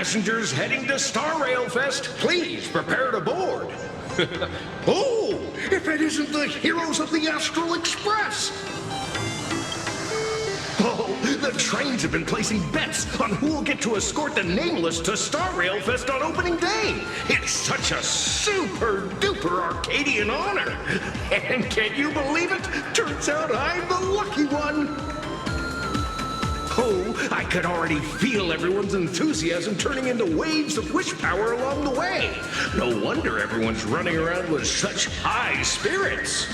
Passengers heading to StarRail Fest, please prepare to board. Oh, if it isn't the heroes of the Astral Express! Oh, the trains have been placing bets on who will get to escort the Nameless to StarRail Fest on opening day. It's such a super-duper Arcadian honor. And can you believe it? Turns out I'm the lucky one. Oh, I could already feel everyone's enthusiasm turning into waves of wish power along the way. No wonder everyone's running around with such high spirits.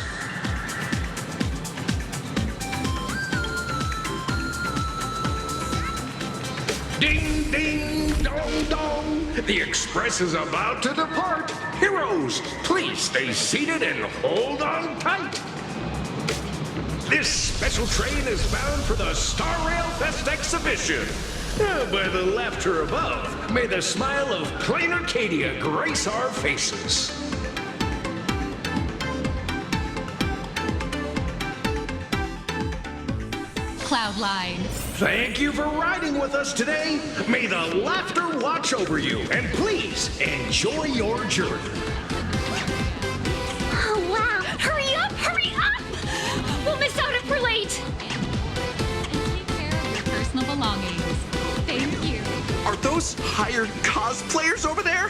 Ding, ding, dong, dong. The express is about to depart. Heroes, please stay seated and hold on tight. This special train is bound for the StarRail Fest exhibition. By the laughter above, may the smile of plain Arcadia grace our faces. Cloudline. Thank you for riding with us today. May the laughter watch over you, and please enjoy your journey. Oh, wow. Hurry up! Hurry up! We'll miss out if we're late. Take care of your personal belongings. Thank you. Are those hired cosplayers over there?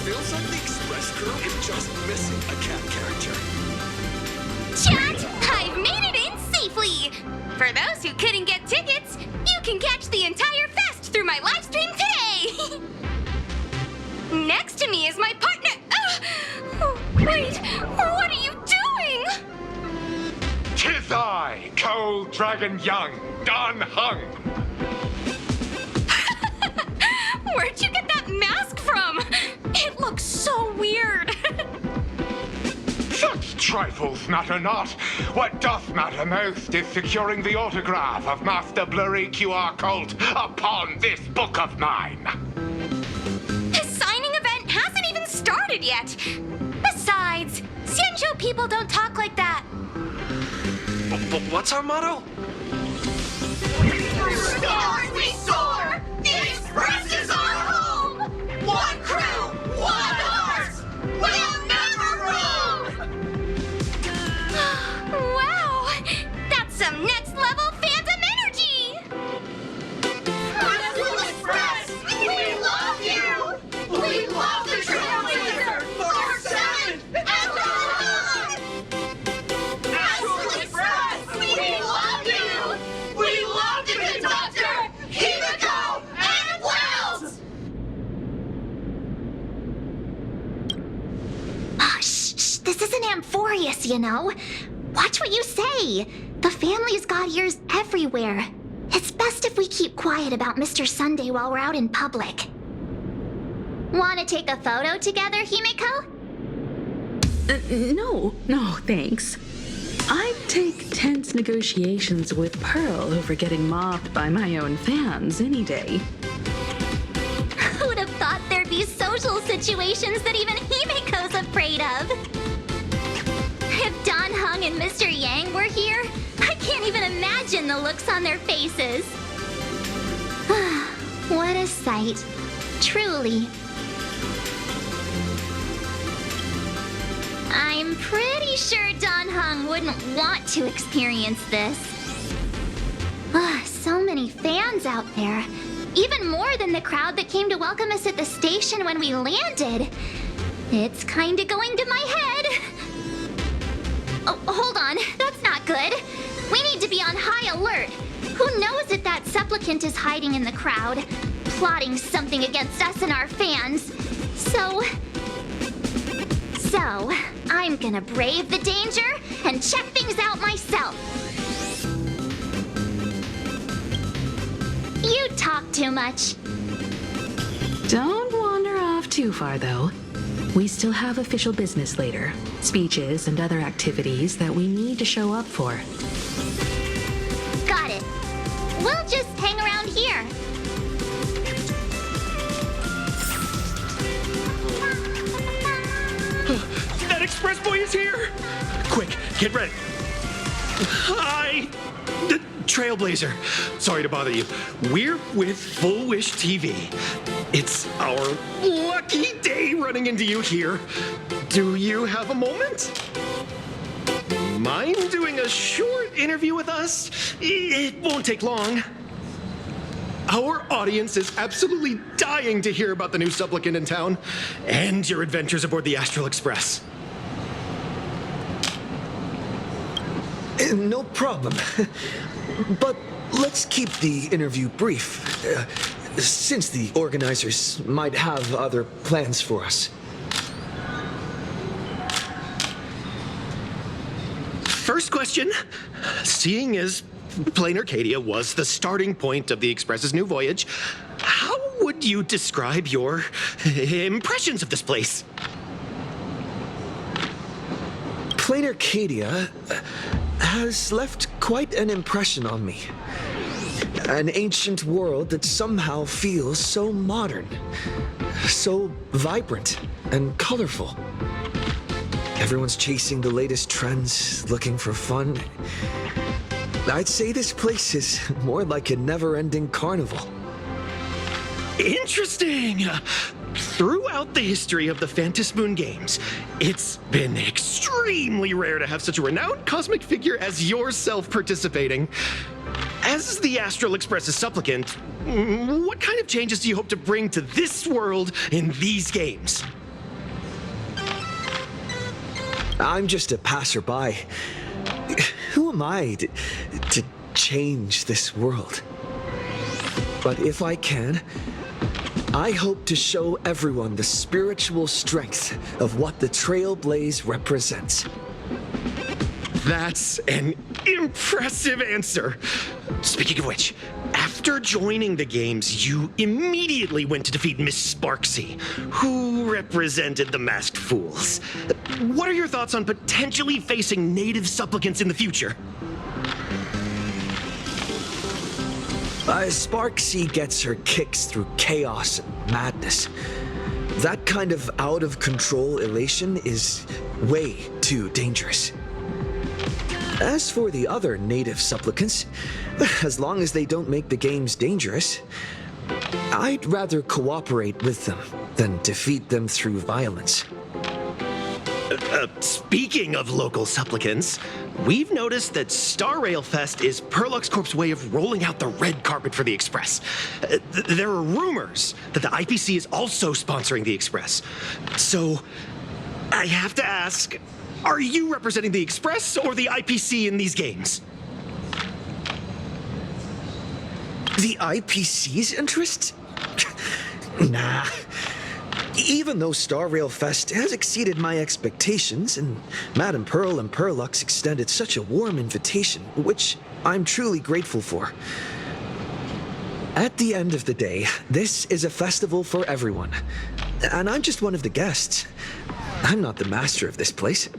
Feels like the Express crew is just missing a cat character. Chat, I've made it in safely. For those who couldn't get tickets, you can catch the entire fest through my live stream today. Next to me is my partner. Wait, what are you doing? 'Tis I, Cold Dragon Young, Don Hung. Where'd you get that mask from? It looks so weird. Such trifles matter not. What doth matter most is securing the autograph of Master Blurry QR Colt upon this book of mine. The signing event hasn't even started yet. Besides, Xianzhou people don't talk like that. What's our motto? Stars we soar! The Express is our home! One crew, one heart! We'll never roam! Wow! That's some next level phantom energy! Astral Express! We love you! We love the Trailblazer! 4-7! And Astral Express! We love you! We love the conductor! Himiko and Wells! Oh, shh, this isn't Amphorius, you know. Watch what you say. The family's got ears everywhere. It's best if we keep quiet about Mr. Sunday while we're out in public. Want to take a photo together, Himiko? No, thanks. I'd take tense negotiations with Pearl over getting mobbed by my own fans any day. Who would have thought there'd be social situations that even Himiko's afraid of? If Don Hung and Mr. Yang were here, I can't even imagine the looks on their faces. What a sight. Truly. I'm pretty sure Don Hung wouldn't want to experience this. So many fans out there. Even more than the crowd that came to welcome us at the station when we landed. It's kinda going to my head. Oh, hold on. That's not good. We need to be on high alert. Who knows if that supplicant is hiding in the crowd, plotting something against us and our fans. So, I'm gonna brave the danger and check things out myself. You talk too much. Don't wander off too far, though. We still have official business later. Speeches and other activities that we need to show up for. Got it. We'll just hang around here. That Express boy is here! Quick, get ready. Hi! Trailblazer, sorry to bother you. We're with Full Wish TV. It's our lucky day running into you here. Do you have a moment? Mind doing a short interview with us? It won't take long. Our audience is absolutely dying to hear about the new supplicant in town and your adventures aboard the Astral Express. No problem. But let's keep the interview brief, since the organizers might have other plans for us. First question. Seeing as Plain Arcadia was the starting point of the Express's new voyage, how would you describe your impressions of this place? Plain Arcadia has left quite an impression on me. An ancient world that somehow feels so modern, so vibrant and colorful. Everyone's chasing the latest trends, looking for fun. I'd say this place is more like a never-ending carnival. Interesting! Throughout the history of the Phantasmoon games, it's been extremely rare to have such a renowned cosmic figure as yourself participating. As the Astral Express's supplicant, what kind of changes do you hope to bring to this world in these games? I'm just a passerby. Who am I to change this world? But if I can, I hope to show everyone the spiritual strength of what the Trailblaze represents. That's an impressive answer. Speaking of which, after joining the games, you immediately went to defeat Miss Sparxie, who represented the Masked Fools. What are your thoughts on potentially facing native supplicants in the future? Sparxie gets her kicks through chaos and madness. That kind of out-of-control elation is way too dangerous. As for the other native supplicants, as long as they don't make the games dangerous, I'd rather cooperate with them than defeat them through violence. Speaking of local supplicants, we've noticed that StarRail Fest is Perlux Corp's way of rolling out the red carpet for the Express. There are rumors that the IPC is also sponsoring the Express. So, I have to ask, are you representing the Express or the IPC in these games? The IPC's interest? Nah. Even though StarRail Fest has exceeded my expectations, and Madame Pearl and Perlux extended such a warm invitation, which I'm truly grateful for. At the end of the day, this is a festival for everyone, and I'm just one of the guests. I'm not the master of this place.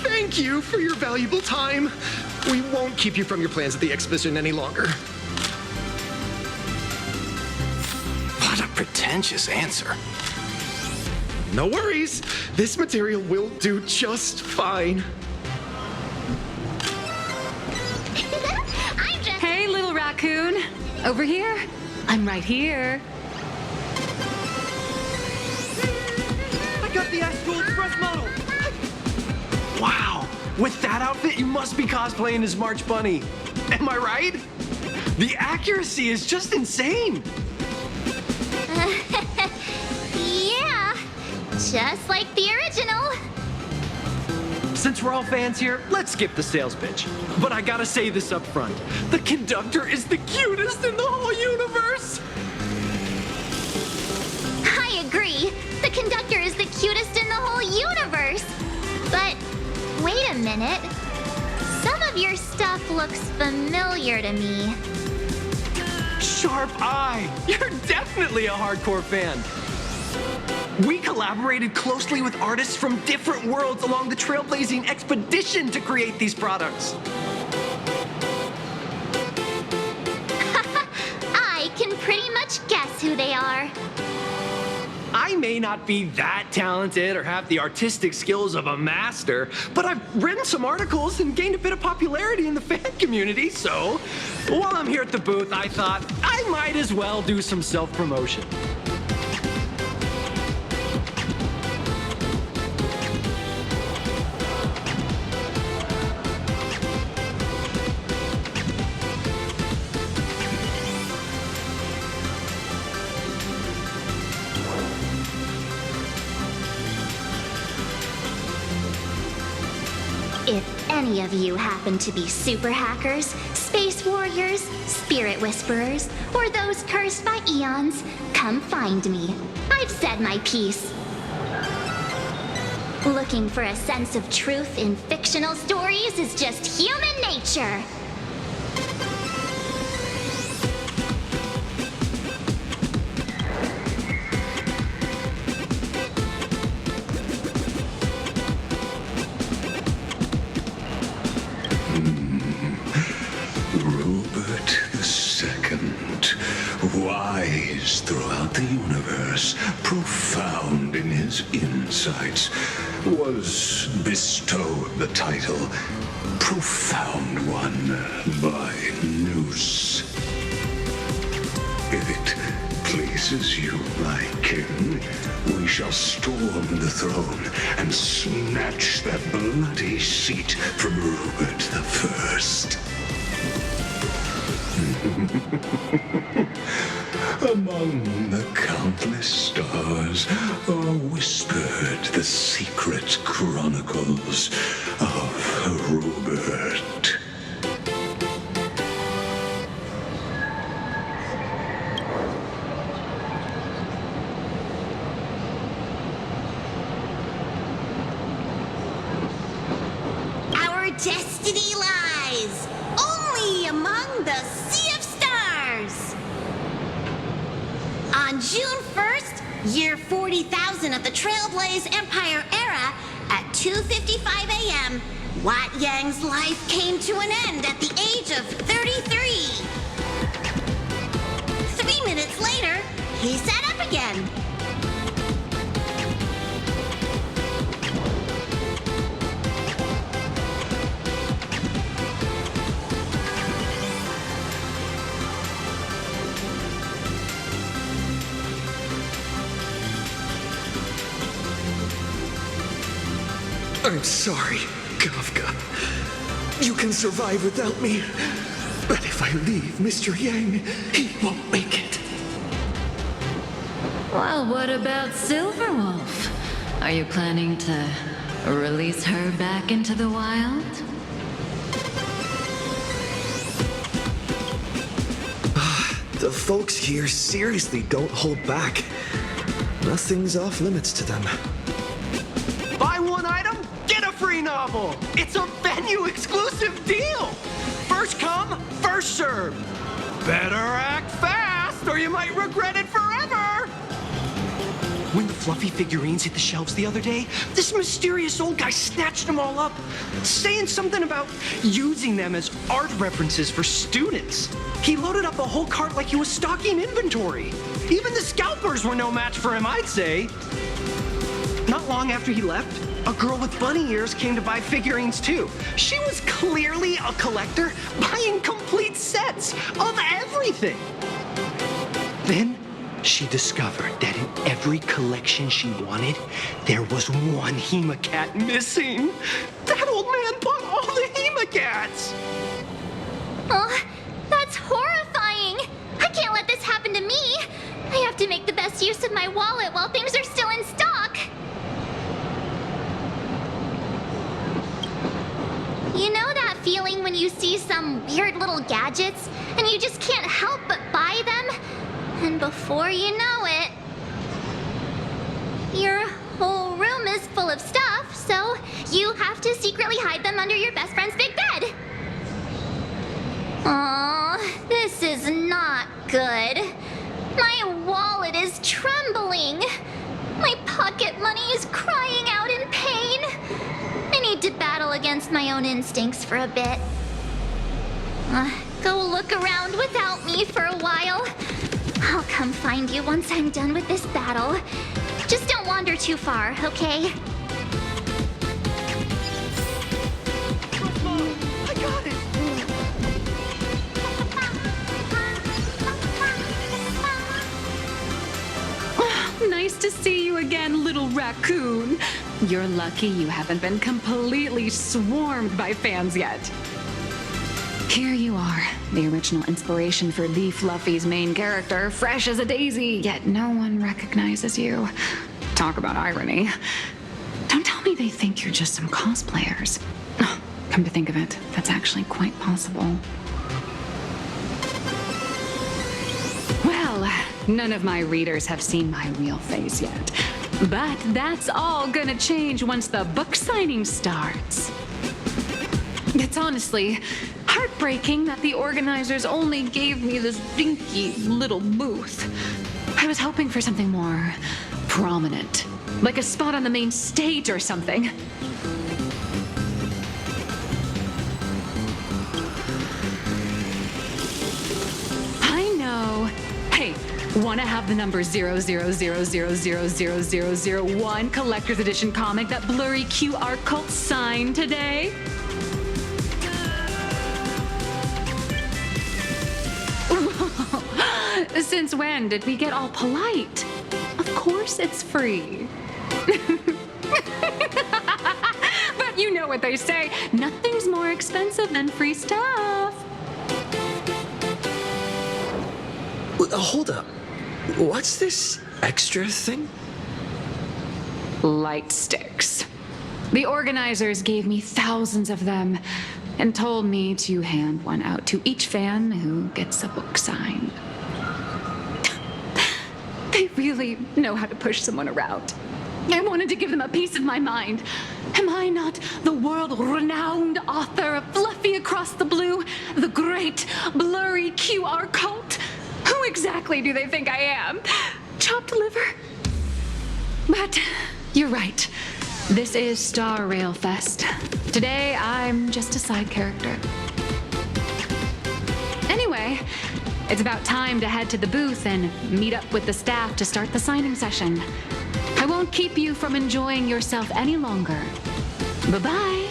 Thank you for your valuable time. We won't keep you from your plans at the exhibition any longer. What a pretentious answer. No worries. This material will do just fine. I'm just... Hey, little raccoon. Over here. I'm right here. I got the Astral Express model! Wow! With that outfit, you must be cosplaying as March Bunny. Am I right? The accuracy is just insane! Yeah, just like the original. Since we're all fans here, let's skip the sales pitch. But I gotta say this up front. The conductor is the cutest in the whole universe! I agree. The conductor is the cutest in the whole universe. But wait a minute. Some of your stuff looks familiar to me. Sharp eye! You're definitely a hardcore fan! We collaborated closely with artists from different worlds along the Trailblazing expedition to create these products. I can pretty much guess who they are. I may not be that talented or have the artistic skills of a master, but I've written some articles and gained a bit of popularity in the fan community, so while I'm here at the booth, I thought I might as well do some self-promotion. If any of you happen to be super hackers, space warriors, spirit whisperers, or those cursed by eons, come find me. I've said my piece. Looking for a sense of truth in fictional stories is just human nature. Wise throughout the universe, profound in his insights, was bestowed the title Profound One by Noose. If it pleases you, my king, we shall storm the throne and snatch that bloody seat from Rupert the First. Among the countless stars are whispered the secret chronicles of Rupert. Our destiny lies only among the Sea of Stars. On June 1st, year 40,000 of the Trailblaze Empire era, at 2:55 a.m., Wat Yang's life came to an end at the age of 33. 3 minutes later, he sat up again. I'm sorry, Kafka. You can survive without me. But if I leave Mr. Yang, he won't make it. Well, what about Silverwolf? Are you planning to release her back into the wild? The folks here seriously don't hold back. Nothing's off limits to them. Buy one item, get a free novel. It's a Venue exclusive deal. First come, first serve. Better act fast or you might regret it forever. When the fluffy figurines hit the shelves the other day, this mysterious old guy snatched them all up, saying something about using them as art references for students. He loaded up a whole cart like he was stocking inventory. Even the scalpers were no match for him, I'd say. Not long after he left, a girl with bunny ears came to buy figurines too. She was clearly a collector, buying complete sets of everything. Then she discovered that in every collection she wanted, there was one Hemacat missing. That old man bought all the Hemacats. Oh, that's horrifying. I can't let this happen to me. I have to make the best use of my wallet while things are still in stock. You know that feeling when you see some weird little gadgets and you just can't help but buy them? And before you know it, your whole room is full of stuff, so you have to secretly hide them under your best friend's big bed. Aw, this is not good. My wallet is trembling. My pocket money is crying out in pain. I need to battle against my own instincts for a bit. Go look around without me for a while. I'll come find you once I'm done with this battle. Just don't wander too far, okay? I got it! Nice to see you again, little raccoon. You're lucky you haven't been completely swarmed by fans yet. Here you are, the original inspiration for the Fluffy's main character, fresh as a daisy, yet no one recognizes you. Talk about irony. Don't tell me they think you're just some cosplayers. Come to think of it, that's actually quite possible. Well, none of my readers have seen my real face yet. But that's all gonna change once the book signing starts. It's honestly heartbreaking that the organizers only gave me this dinky little booth. I was hoping for something more prominent, like a spot on the main stage or something. I know. Hey, wanna have the number 000000001 collector's edition comic that blurry QR cult signed today? Since when did we get all polite? Of course it's free. But you know what they say, nothing's more expensive than free stuff. Hold up. What's this extra thing? Light sticks. The organizers gave me thousands of them and told me to hand one out to each fan who gets a book signed. They really know how to push someone around. I wanted to give them a piece of my mind. Am I not the world-renowned author of Fluffy Across the Blue, the great blurry QR cult? Who exactly do they think I am? Chopped liver? But you're right. This is StarRail Fest. Today, I'm just a side character. Anyway, it's about time to head to the booth and meet up with the staff to start the signing session. I won't keep you from enjoying yourself any longer. Bye-bye.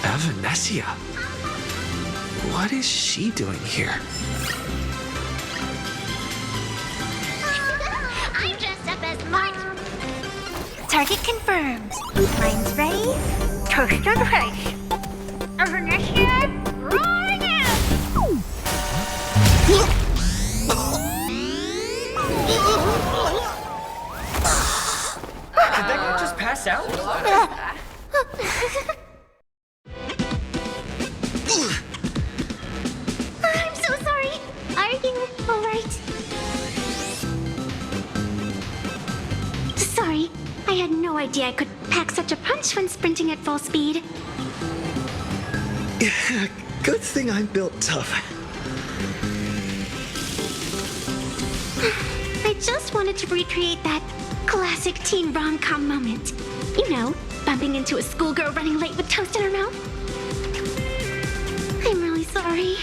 Evanescia? What is she doing here? I'm dressed up as March. Target confirmed. Mine's ready. Toast on face. Evanescia, rolling out. Did that guy just pass out? I'm so sorry. Are you all right? Sorry. I had no idea I could pack such a punch when sprinting at full speed. Good thing I'm built tough. I just wanted to recreate that classic teen rom-com moment. You know, bumping into a schoolgirl running late with toast in her mouth. I'm really sorry.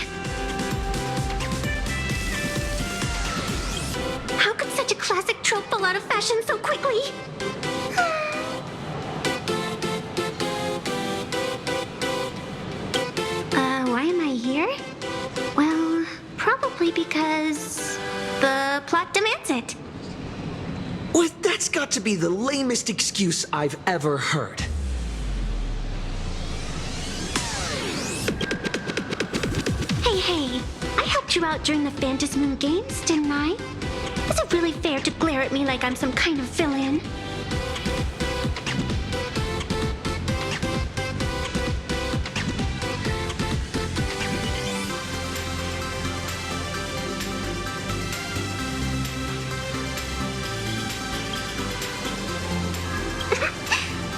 How could such a classic trope fall out of fashion so quickly? Why am I here? Well, probably because the plot demands it. Well, that's got to be the lamest excuse I've ever heard. Hey, I helped you out during the Phantasm Moon Games, didn't I? Is it really fair to glare at me like I'm some kind of villain?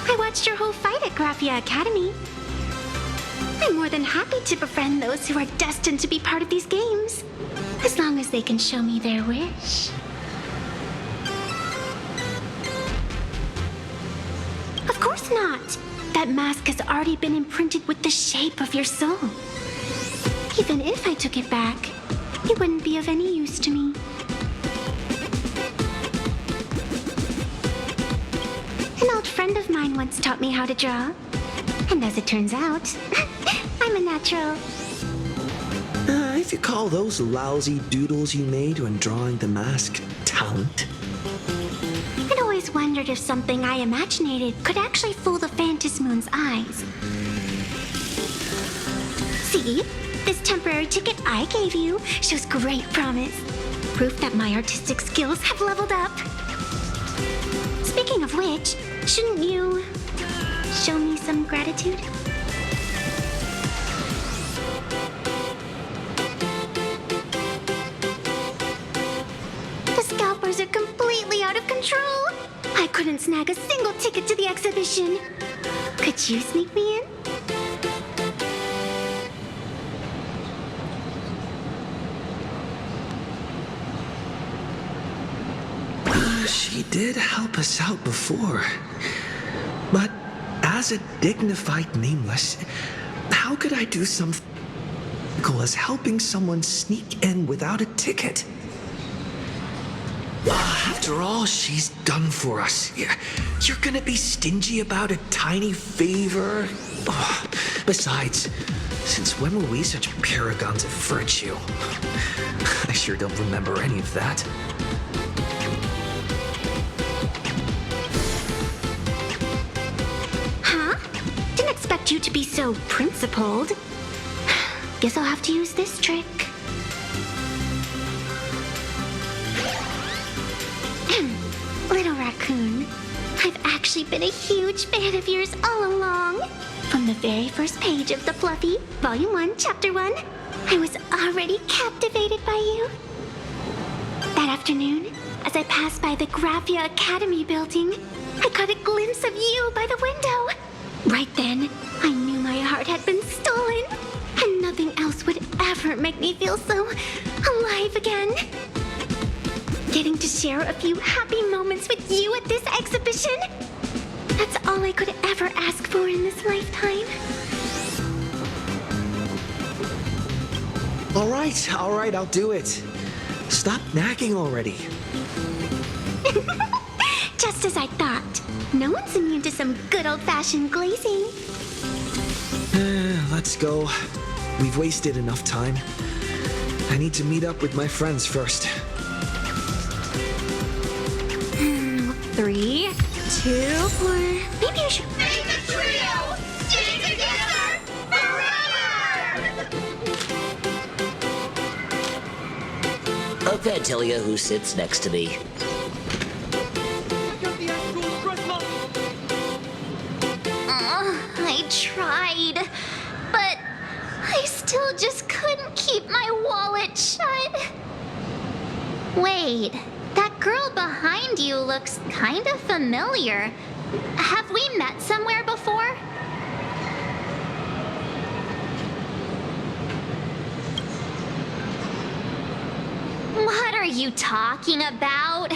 I watched your whole fight at Graphia Academy. I I'm more than happy to befriend those who are destined to be part of these games, as long as they can show me their wish. Of course not. That mask has already been imprinted with the shape of your soul. Even if I took it back, it wouldn't be of any use to me. An old friend of mine once taught me how to draw. And as it turns out, I'm a natural. If you call those lousy doodles you made when drawing the mask talent. I'd always wondered if something I imaginated could actually fool the Phantom Moon's eyes. See? This temporary ticket I gave you shows great promise. Proof that my artistic skills have leveled up. Speaking of which, shouldn't you show me some gratitude? The scalpers are completely out of control. I couldn't snag a single ticket to the exhibition. Could you sneak me in? She did help us out before. But as a dignified nameless, how could I do something as helping someone sneak in without a ticket? After all she's done for us, you're gonna be stingy about a tiny favor? Besides, since when were we such paragons of virtue? I sure don't remember any of that. Expect you to be so principled. Guess I'll have to use this trick. Little raccoon, I've actually been a huge fan of yours all along. From the very first page of The Fluffy, Volume 1, Chapter 1, I was already captivated by you. That afternoon, as I passed by the Graphia Academy building, I caught a glimpse of you by the window. Right then, I knew my heart had been stolen, and nothing else would ever make me feel so alive again. Getting to share a few happy moments with you at this exhibition, that's all I could ever ask for in this lifetime. All right, I'll do it. Stop nagging already. Just as I thought. No one's immune to some good old-fashioned glazing. Let's go. We've wasted enough time. I need to meet up with my friends first. 3, 2, 4. Maybe I should Make a trio! Stay together forever! I can't tell you who sits next to me. I tried, but I still just couldn't keep my wallet shut. Wait, that girl behind you looks kind of familiar. Have we met somewhere before? What are you talking about?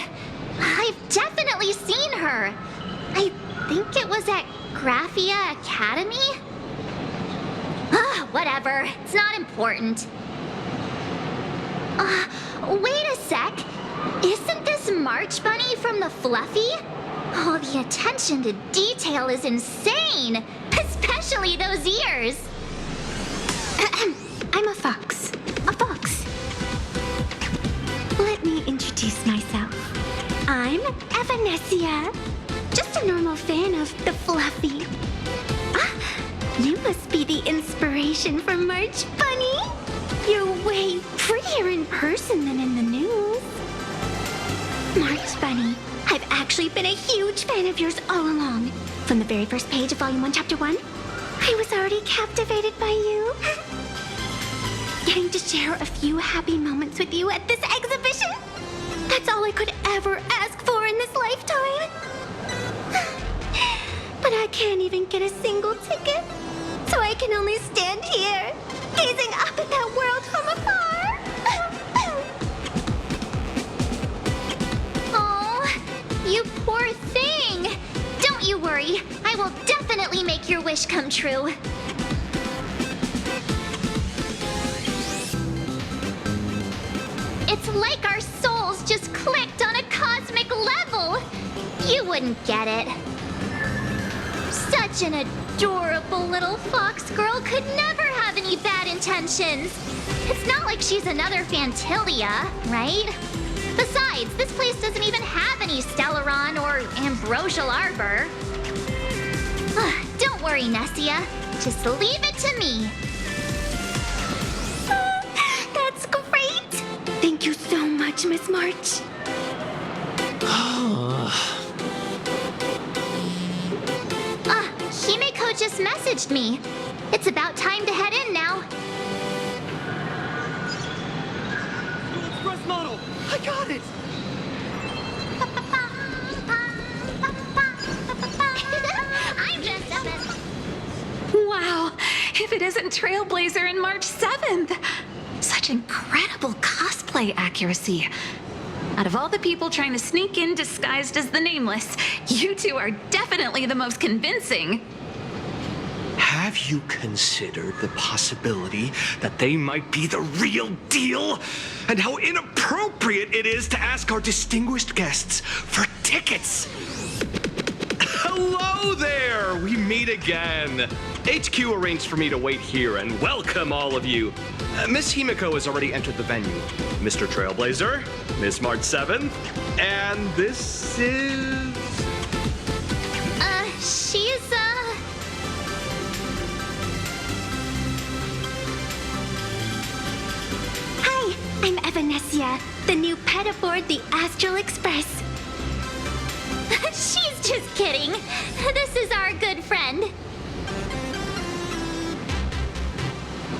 I've definitely seen her. I think it was at Graphia Academy? Whatever. It's not important. Wait a sec. Isn't this March Bunny from the Fluffy? Oh, the attention to detail is insane. Especially those ears. I'm a fox. A fox. Let me introduce myself. I'm Evanescia. Just a normal fan of the Fluffy. You must be the inspiration for March Bunny. You're way prettier in person than in the news. March Bunny, I've actually been a huge fan of yours all along. From the very first page of Volume 1, Chapter 1, I was already captivated by you. Getting to share a few happy moments with you at this exhibition, that's all I could ever ask for in this lifetime. But I can't even get a single ticket. so I can only stand here, gazing up at that world from afar. Oh, you poor thing. Don't you worry. I will definitely make your wish come true. It's like our souls just clicked on a cosmic level. You wouldn't get it. Such an adorable little fox girl could never have any bad intentions. It's not like she's another Fantilia, right? Besides, this place doesn't even have any Stellaron or Ambrosial Arbor. Don't worry, Nessia. Just leave it to me. That's great. Thank you so much, Miss March. Himeko just messaged me. It's about time to head in now. Express model! I got it! I'm dressed up as... Wow, if it isn't Trailblazer and March 7th! Such incredible cosplay accuracy. Out of all the people trying to sneak in disguised as the Nameless, you two are definitely the most convincing. Have you considered the possibility that they might be the real deal? And how inappropriate it is to ask our distinguished guests for tickets? Hello there! We meet again. HQ arranged for me to wait here and welcome all of you. Miss Himeko has already entered the venue. Mr. Trailblazer, Miss March 7th, and this is... she's, Hi, I'm Evanescia, the new pet aboard the Astral Express. She's just kidding. This is our good friend.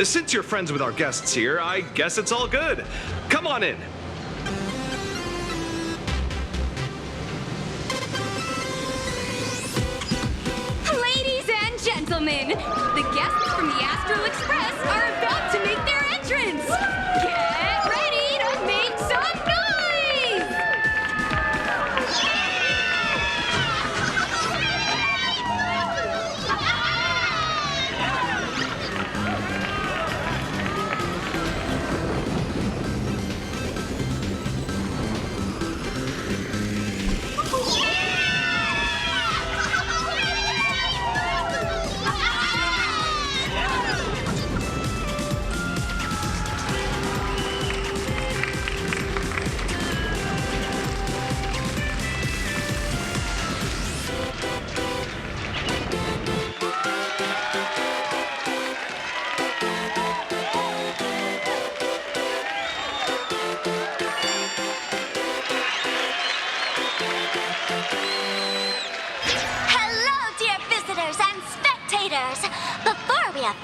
Since you're friends with our guests here, I guess it's all good. Come on in. Ladies and gentlemen, the guests from the Astral Express are about to make their entrance. Get ready to make some noise!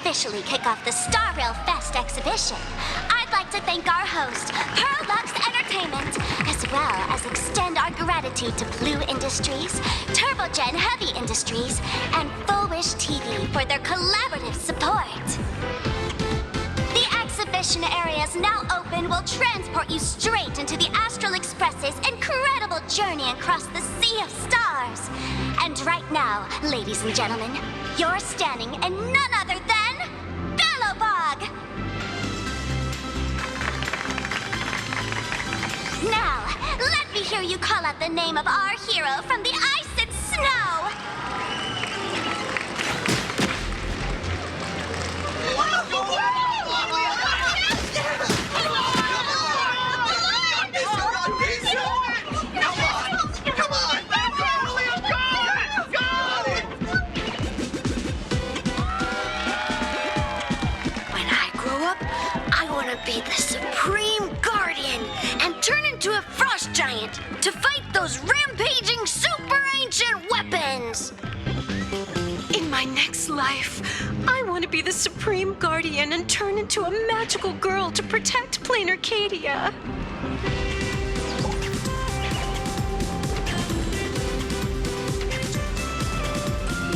Officially kick off the StarRail Fest exhibition, I'd like to thank our host, Perlux Entertainment, as well as extend our gratitude to Blue Industries, Turbogen Heavy Industries, and Full Wish TV for their collaborative support. The exhibition area is now open will transport you straight into the Astral Express's incredible journey across the sea of stars. And right now, ladies and gentlemen, you're standing in none other than Bellowbog! Now, let me hear you call out the name of our hero from the ice and snow! Be the Supreme Guardian and turn into a frost giant to fight those rampaging super ancient weapons! In my next life, I want to be the Supreme Guardian and turn into a magical girl to protect Plain Arcadia.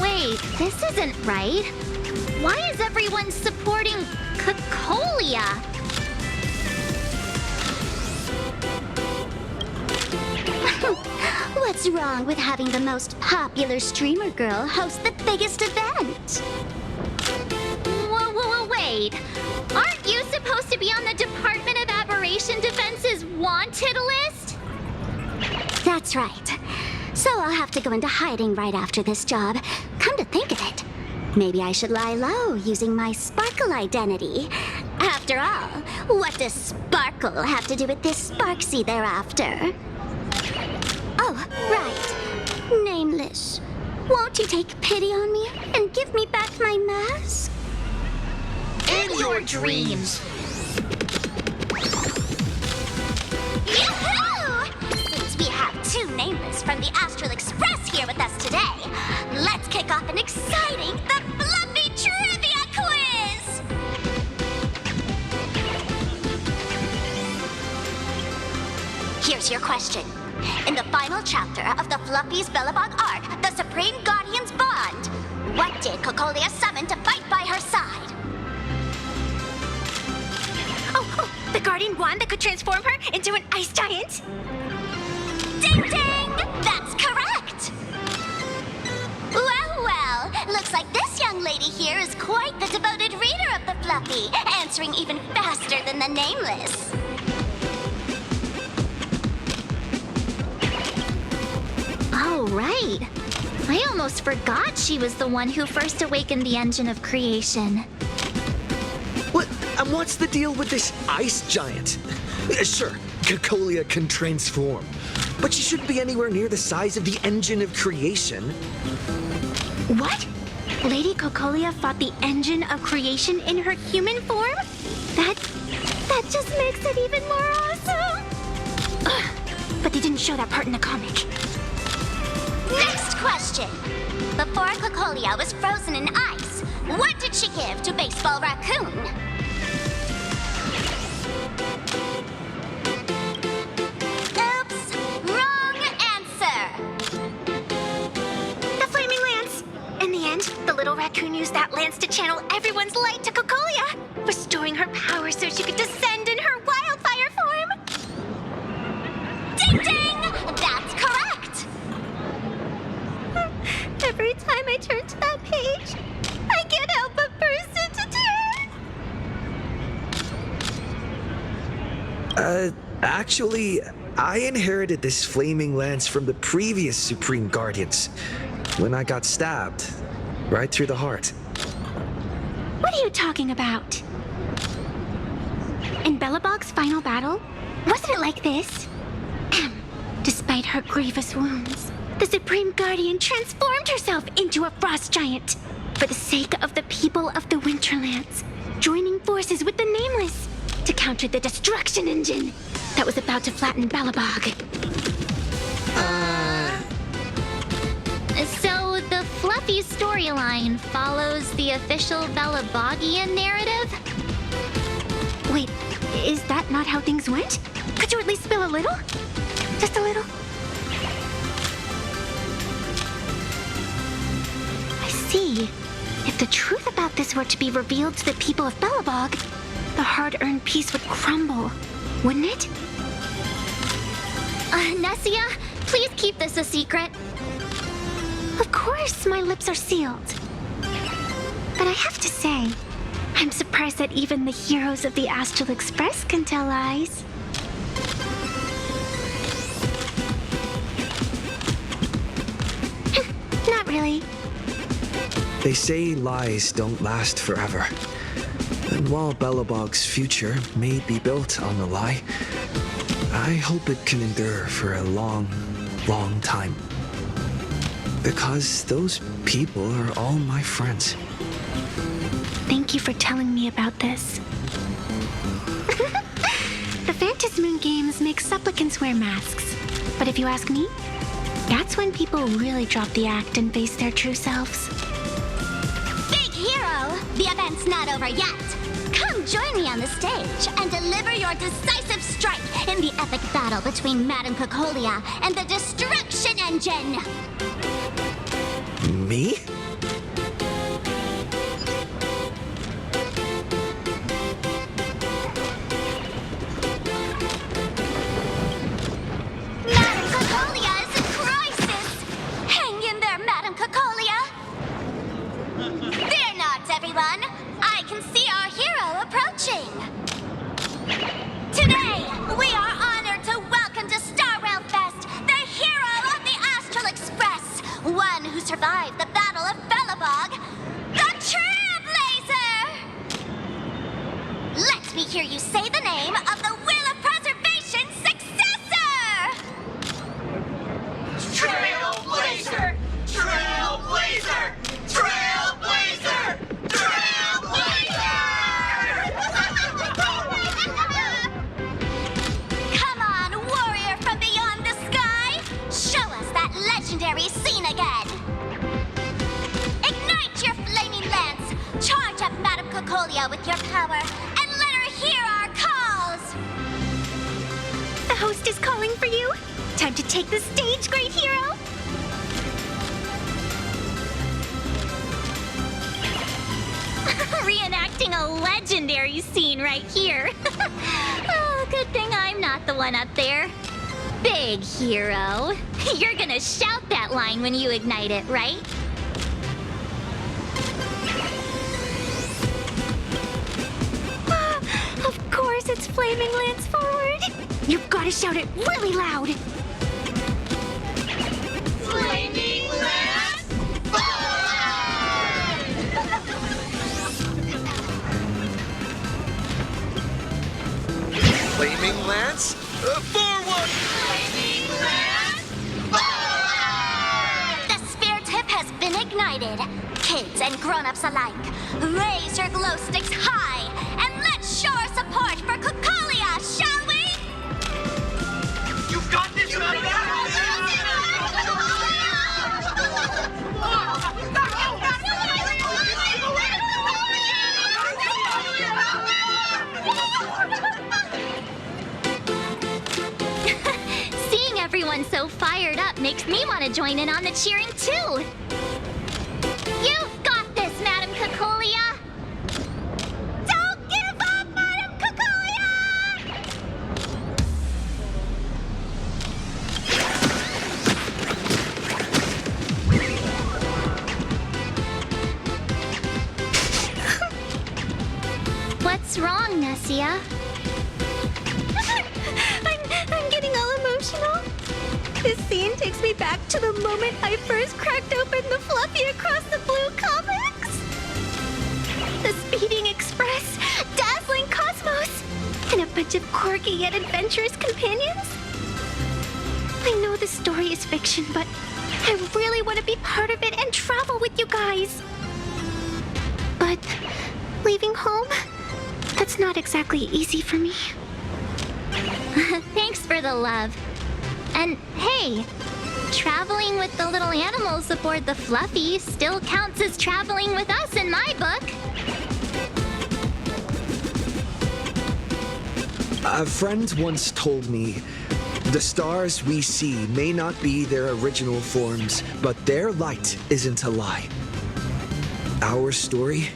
Wait, this isn't right. Why is everyone supporting Cocolia? What's wrong with having the most popular streamer girl host the biggest event? Whoa, wait. Aren't you supposed to be on the Department of Aberration Defense's wanted list? That's right. So I'll have to go into hiding right after this job. Come to think of it, maybe I should lie low using my Sparkle identity. After all, what does Sparkle have to do with this Sparxie thereafter? Oh, right. Nameless. Won't you take pity on me and give me back my mask? In your dreams. Yahoo! Since we have two Nameless from the Astral Express here with us today, let's kick off an exciting The Fluffy Trivia Quiz! Here's your question. In the final chapter of the Fluffy's Bellabog arc, the Supreme Guardians bond, what did Cocolia summon to fight by her side? Oh, the Guardian wand that could transform her into an ice giant? Ding ding! That's correct! Well, looks like this young lady here is quite the devoted reader of the Fluffy, answering even faster than the Nameless. Oh, right. I almost forgot she was the one who first awakened the engine of creation. What's the deal with this ice giant? Sure, Cocolia can transform, but she shouldn't be anywhere near the size of the engine of creation. What? Lady Cocolia fought the engine of creation in her human form? That just makes it even more awesome! Ugh, but they didn't show that part in the comic. Next question. Before Cocolia was frozen in ice, what did she give to Baseball Raccoon? Oops, wrong answer. The Flaming Lance. In the end, the little raccoon used that lance to channel everyone's light to Cocolia, restoring her power so she could descend in her wildfire form. Ding ding! That's correct! Every time I turn to that page, I can't help but burst into tears. Actually, I inherited this flaming lance from the previous Supreme Guardians when I got stabbed right through the heart. What are you talking about? In Bellabog's final battle, wasn't it like this? Despite her grievous wounds, the Supreme Guardian transformed herself into a frost giant for the sake of the people of the Winterlands, joining forces with the Nameless to counter the destruction engine that was about to flatten Bellabog. So the Fluffy storyline follows the official Bellabogian narrative? Wait, is that not how things went? Could you at least spill a little? Just a little? I see. If the truth about this were to be revealed to the people of Bellabog, the hard-earned peace would crumble, wouldn't it? Nessia, please keep this a secret. Of course, my lips are sealed. But I have to say, I'm surprised that even the heroes of the Astral Express can tell lies. Not really. They say lies don't last forever. And while Bellabog's future may be built on the lie, I hope it can endure for a long, long time. Because those people are all my friends. Thank you for telling me about this. The Phantasmoon games make supplicants wear masks. But if you ask me, that's when people really drop the act and face their true selves. Big hero! The event's not over yet. Come join me on the stage and deliver your decisive strike in the epic battle between Madame Cocolia and the Destruction Engine! Me? survive the Battle of Belobog, the Trailblazer! Let me hear you say the name of the Will of Preservation's successor! Trailblazer! Trailblazer! Trailblazer! Come on, warrior from beyond the sky! Show us that legendary scene again! Ignite your flaming lance! Charge up Madame Cocolia with your power, and let her hear our calls! The host is calling for you. Time to take the stage, great hero! Reenacting a legendary scene right here. Oh, good thing I'm not the one up there. Big hero. You're gonna shout that line when you ignite it, right? Of course, it's Flaming Lance forward. You've got to shout it really loud. Flaming Lance forward! Flaming Lance, forward! Flaming Lance forward! The spirit tip has been ignited. Kids and grown-ups alike, raise your glow sticks high and let's show our support for Cocolia, shall we? You've got this, Seeing everyone so fired up makes me want to join in on the cheering too. You've got this, Madame Cocolia! Don't give up, Madame Cocolia! What's wrong, Nessia? I'm getting all emotional. This scene takes me back to the moment I first cracked open the Fluffy Across the Blue comics. The speeding express, dazzling cosmos, and a bunch of quirky yet adventurous companions. I know the story is fiction, but I really want to be part of it and travel with you guys. But leaving home, that's not exactly easy for me. Thanks for the love. And hey, traveling with the little animals aboard the Fluffy still counts as traveling with us in my book. A friend once told me, the stars we see may not be their original forms, but their light isn't a lie. Our story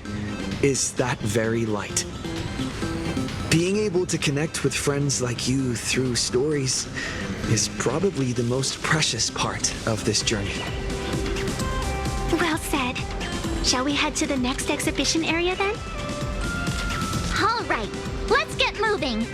is that very light. Being able to connect with friends like you through stories is probably the most precious part of this journey. Well said. Shall we head to the next exhibition area then? All right, let's get moving.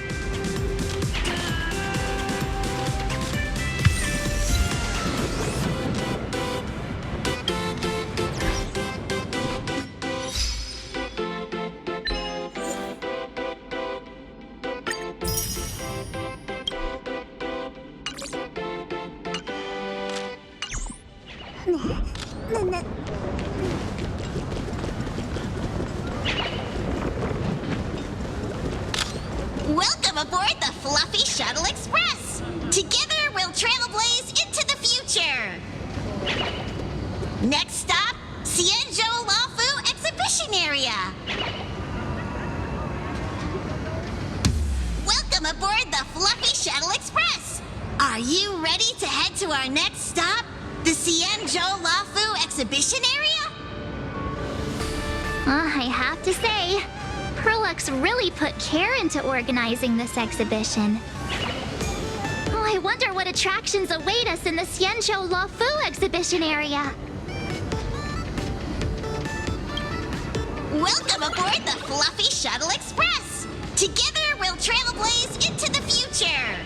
Welcome aboard the Fluffy Shuttle Express! Together we'll trailblaze into the future! Next stop, Xianzhou Venue Exhibition Area! Welcome aboard the Fluffy Shuttle Express! Are you ready to head to our next stop, the Xianzhou Venue Exhibition Area? I have to say, Perlux really put care into organizing this exhibition. Oh, I wonder what attractions await us in the Xianzhou Venue exhibition area. Welcome aboard the Fluffy Shuttle Express! Together we'll trailblaze into the future!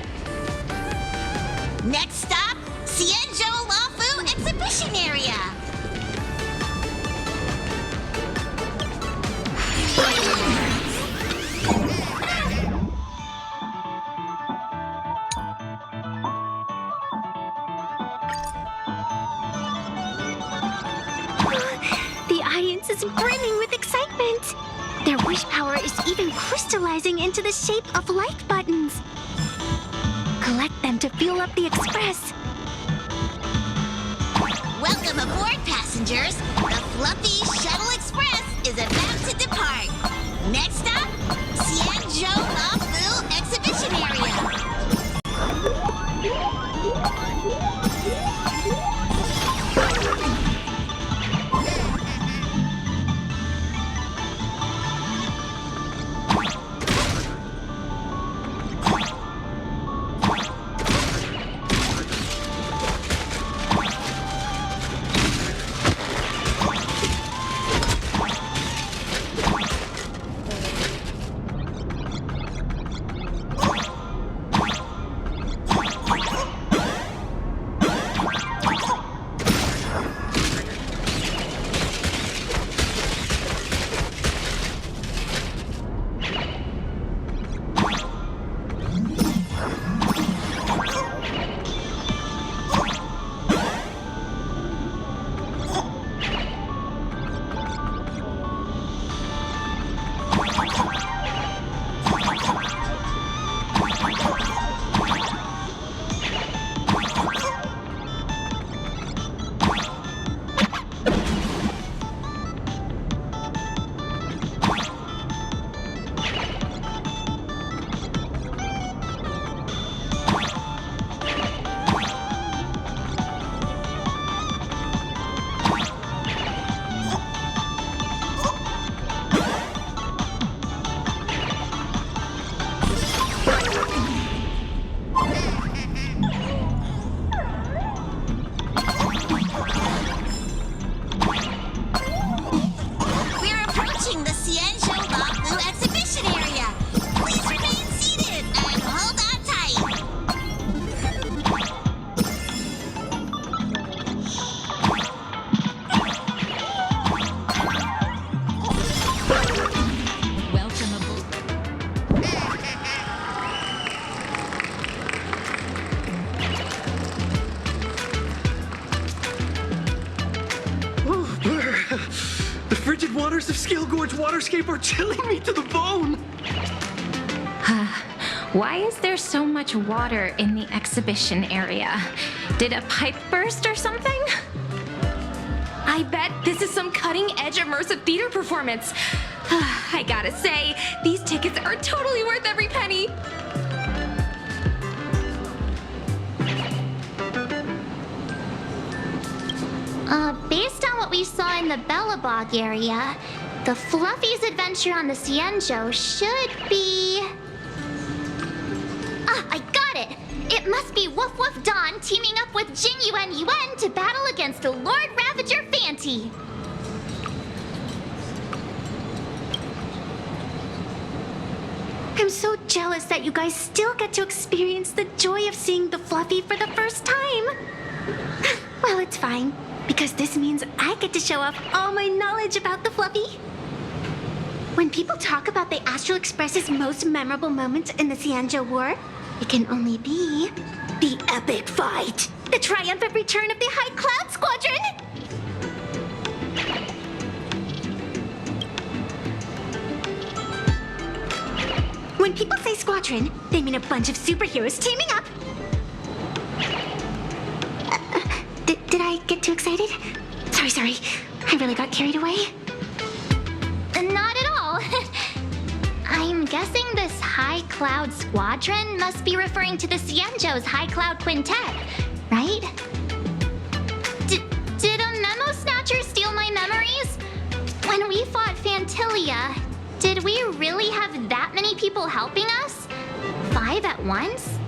Next stop, Xianzhou Venue Exhibition Area! is brimming with excitement. Their wish power is even crystallizing into the shape of light buttons. Collect them to fuel up the express. Welcome aboard, passengers. The fluffy Shuttle Express is about to depart. Next stop, Xianzhou Venue Exhibition Area. waters of Scale Gorge Waterscape are chilling me to the bone! Why is there so much water in the exhibition area? Did a pipe burst or something? I bet this is some cutting-edge immersive theater performance. I gotta say, these tickets are totally worth every penny. Based on what we saw in the Bellabog area, the Fluffy's adventure on the Xianzhou should be... Ah, I got it! It must be Woof Woof Dawn teaming up with Jing Yuan Yuan to battle against the Lord Ravager Fanti. I'm so jealous that you guys still get to experience the joy of seeing the Fluffy for the first time. Well, it's fine, because this means I get to show off all my knowledge about the Fluffy. When people talk about the Astral Express's most memorable moments in the Xianzhou War, it can only be the epic fight, the triumphant return of the High Cloud Squadron. When people say squadron, they mean a bunch of superheroes teaming up. Did I get too excited? Sorry. I really got carried away. Not at all. I'm guessing this High Cloud Squadron must be referring to the Xianzhou's High Cloud Quintet, right? Did a memo snatcher steal my memories? When we fought Fantilia, did we really have that many people helping us? 5 at once?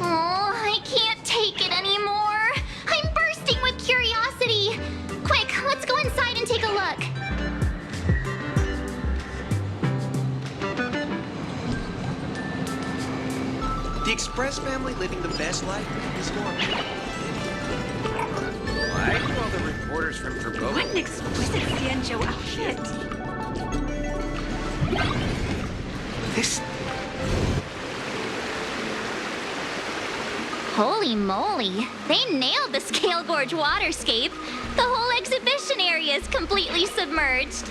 Oh, I can't take it anymore. I'm bursting with curiosity. Quick, let's go inside and take a look. The Express family living the best life is normal. Why do all the reporters from Verbo? What an exquisite Xianzhou outfit! Holy moly, they nailed the Scale Gorge waterscape. The whole exhibition area is completely submerged.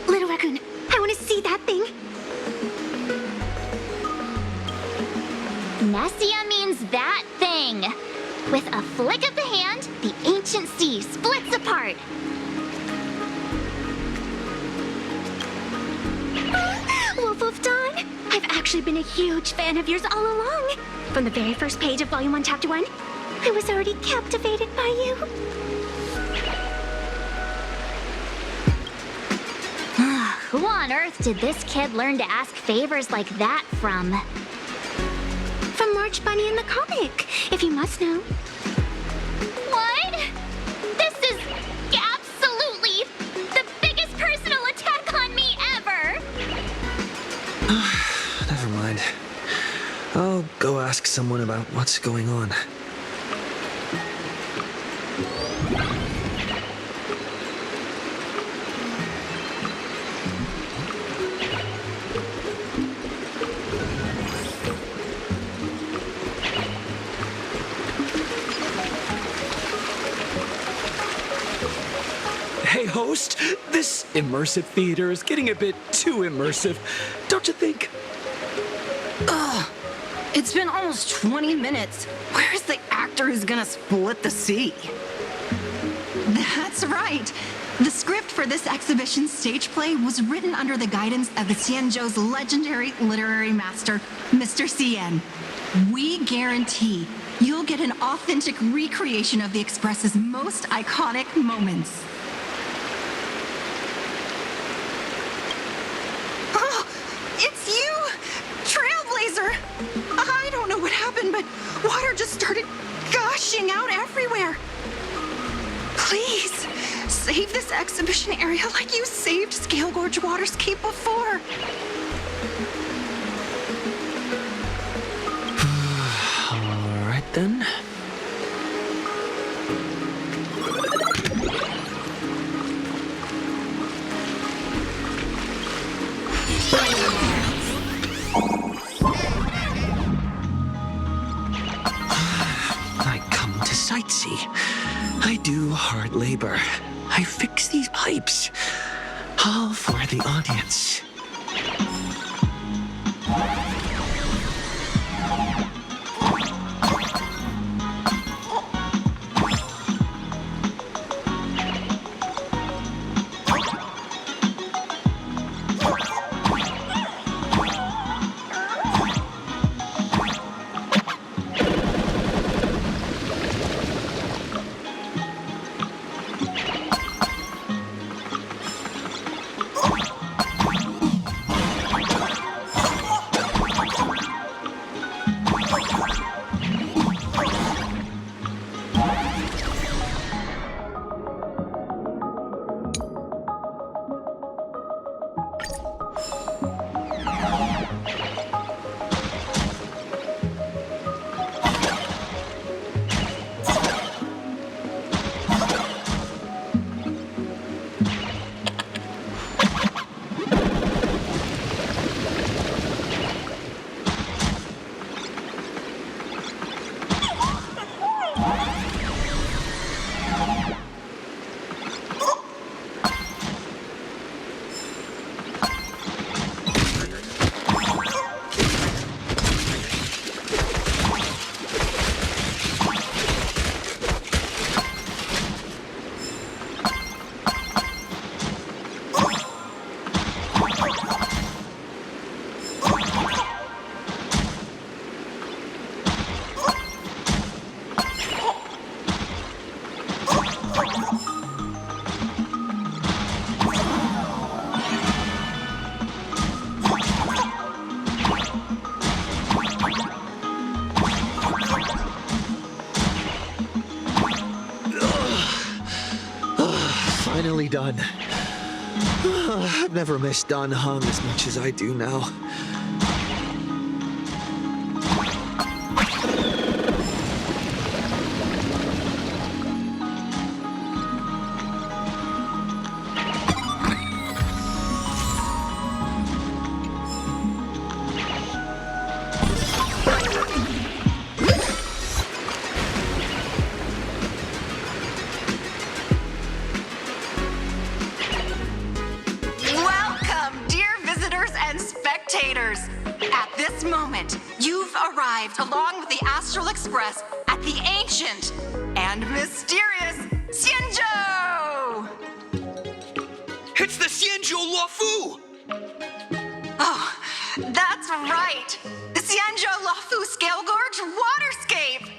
Little Raccoon, I want to see that thing. Nessia means that thing. With a flick of the hand, the ancient sea splits apart. Wolf of Dawn, I've actually been a huge fan of yours all along. From the very first page of Volume 1, Chapter 1, I was already captivated by you. Who on earth did this kid learn to ask favors like that from? From March Bunny in the comic, if you must know. What? This is absolutely the biggest personal attack on me ever! Never mind. I'll go ask someone about what's going on. Hey, host, this immersive theater is getting a bit too immersive, don't you think? Ugh, it's been almost 20 minutes. Where's the actor who's gonna split the sea? That's right. The script for this exhibition stage play was written under the guidance of the Xianzhou's legendary literary master, Mr. Cien. We guarantee you'll get an authentic recreation of the Express's most iconic moments. Oh, it's you, Trailblazer. I don't know what happened, but water just started gushing out everywhere. Please, save this exhibition area like you saved Scale Gorge Waterscape before. All right then. I come to sightsee. I do hard labor. I fix these pipes. All for the audience. Finally done. I've never missed Dan Heng as much as I do now. feeders! At this moment, you've arrived along with the Astral Express at the ancient and mysterious Xianzhou! It's the Xianzhou Venue! Oh, that's right! The Xianzhou Venue Scale Gorge Waterscape!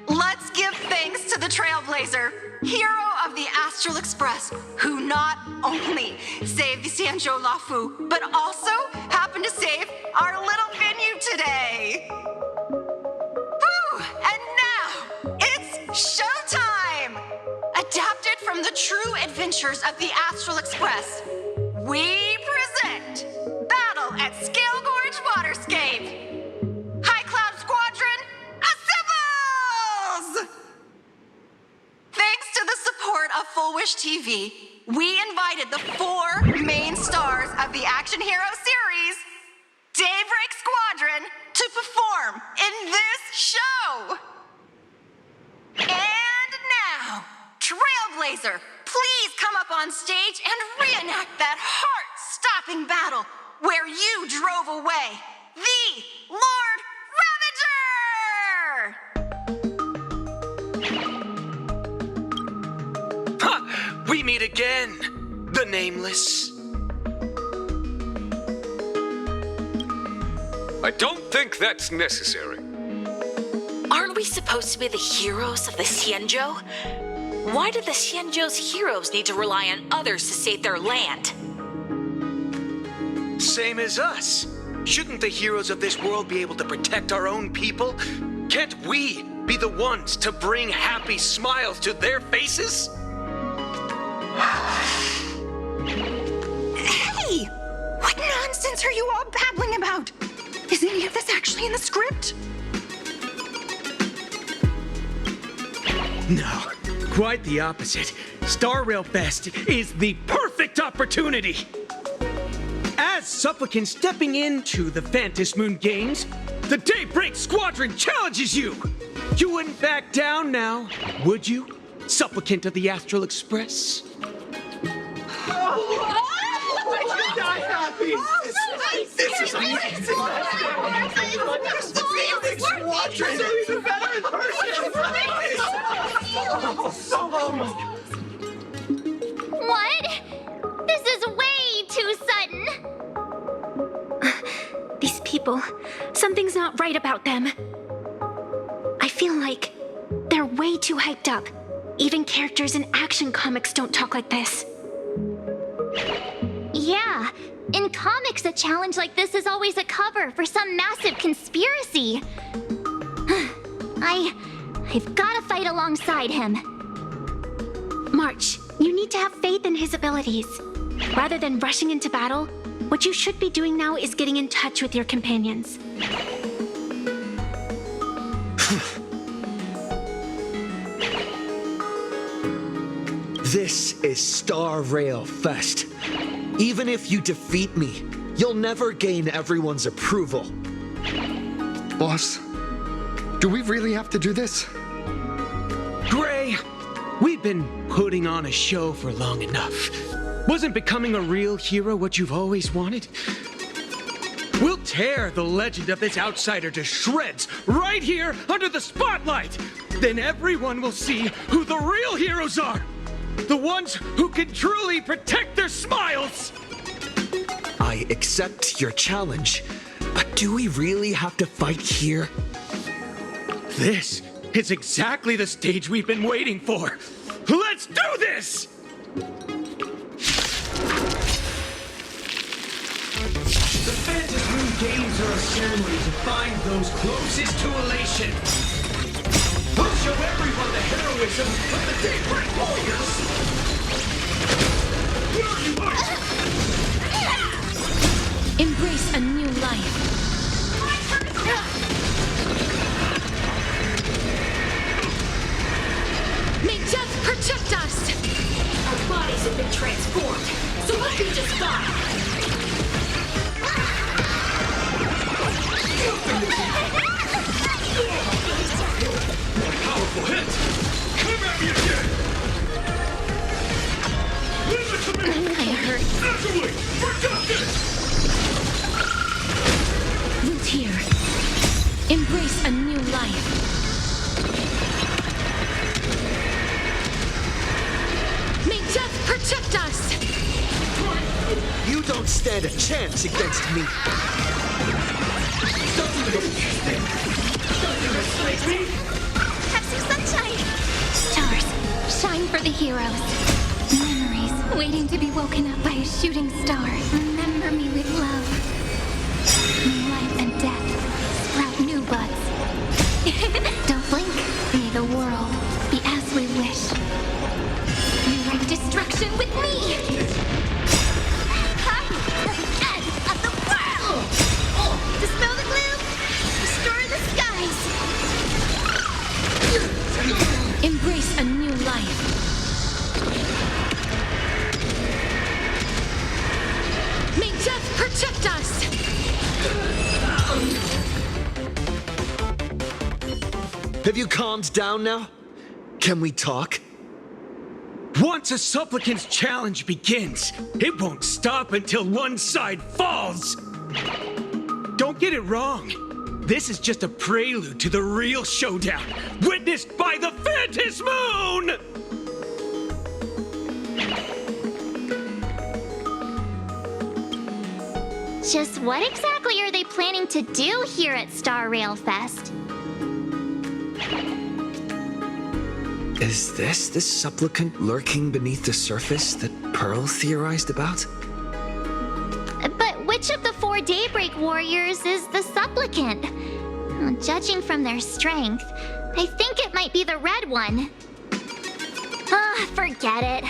Let's give thanks to the Trailblazer, hero of the Astral Express, who not only saved the Xianzhou Venue, but also happened to save our little venue today! Whew! And now, it's showtime! Adapted from the true adventures of the Astral Express, we present Battle at Scale Gorge Waterscape! High Cloud Squadron, assembles! Thanks to the support of Full Wish TV, we invited the 4 main stars of the action hero series, Daybreak Squadron, to perform in this show! And now, Trailblazer, please come up on stage and reenact that heart-stopping battle where you drove away the Lord Ravager! Ha! We meet again, the Nameless. I don't think that's necessary. Aren't we supposed to be the heroes of the Xianzhou? Why do the Xianzhou's heroes need to rely on others to save their land? Same as us. Shouldn't the heroes of this world be able to protect our own people? Can't we be the ones to bring happy smiles to their faces? Hey! What nonsense are you all babbling about? Is any of this actually in the script? No, quite the opposite. StarRail Fest is the perfect opportunity. As supplicants stepping into the Phantom Moon Games, the Daybreak Squadron challenges you. You wouldn't back down now, would you, supplicant of the Astral Express? This is amazing! The Squadron is even better in person! What? This is way too sudden. These people, something's not right about them. I feel like they're way too hyped up. Even characters in action comics don't talk like this. Yeah, in comics, a challenge like this is always a cover for some massive conspiracy. I've gotta fight alongside him. March, you need to have faith in his abilities. Rather than rushing into battle, what you should be doing now is getting in touch with your companions. This is StarRail Fest. Even if you defeat me, you'll never gain everyone's approval. Boss, do we really have to do this? Gray, we've been putting on a show for long enough. Wasn't becoming a real hero what you've always wanted? We'll tear the legend of this outsider to shreds right here under the spotlight. Then everyone will see who the real heroes are. The ones who can truly protect their smiles. I accept your challenge, but do we really have to fight here? This is exactly the stage we've been waiting for. Let's do this! The Phantom Moon Games are a ceremony to find those closest to elation. We'll show everyone the heroism of the Daybreak Warriors! Where you are! Embrace a new life. May death protect us! Our bodies have been transformed, so what can just fine? Powerful hit! Come at me again! Leave it to me! I hurt. Naturally! here. Embrace a new life. May death protect us! You don't stand a chance against me. Have some sunshine. Stars, shine for the heroes. Memories waiting to be woken up by a shooting star. Remember me with love. May life and death sprout new buds. Don't blink. May the world be as we wish. Rewrite destruction with me! Come to the end of the world! Dispel the gloom, restore the skies. Embrace a new life. May death protect us! Have you calmed down now? Can we talk? Once a supplicant's challenge begins, it won't stop until one side falls. Don't get it wrong. This is just a prelude to the real showdown, witnessed by the Phantasmoon! Just what exactly are they planning to do here at StarRail Fest? Is this the supplicant lurking beneath the surface that Pearl theorized about? But which of the 4 Daybreak warriors is the supplicant? Well, judging from their strength, I think it might be the red one. Ah, forget it.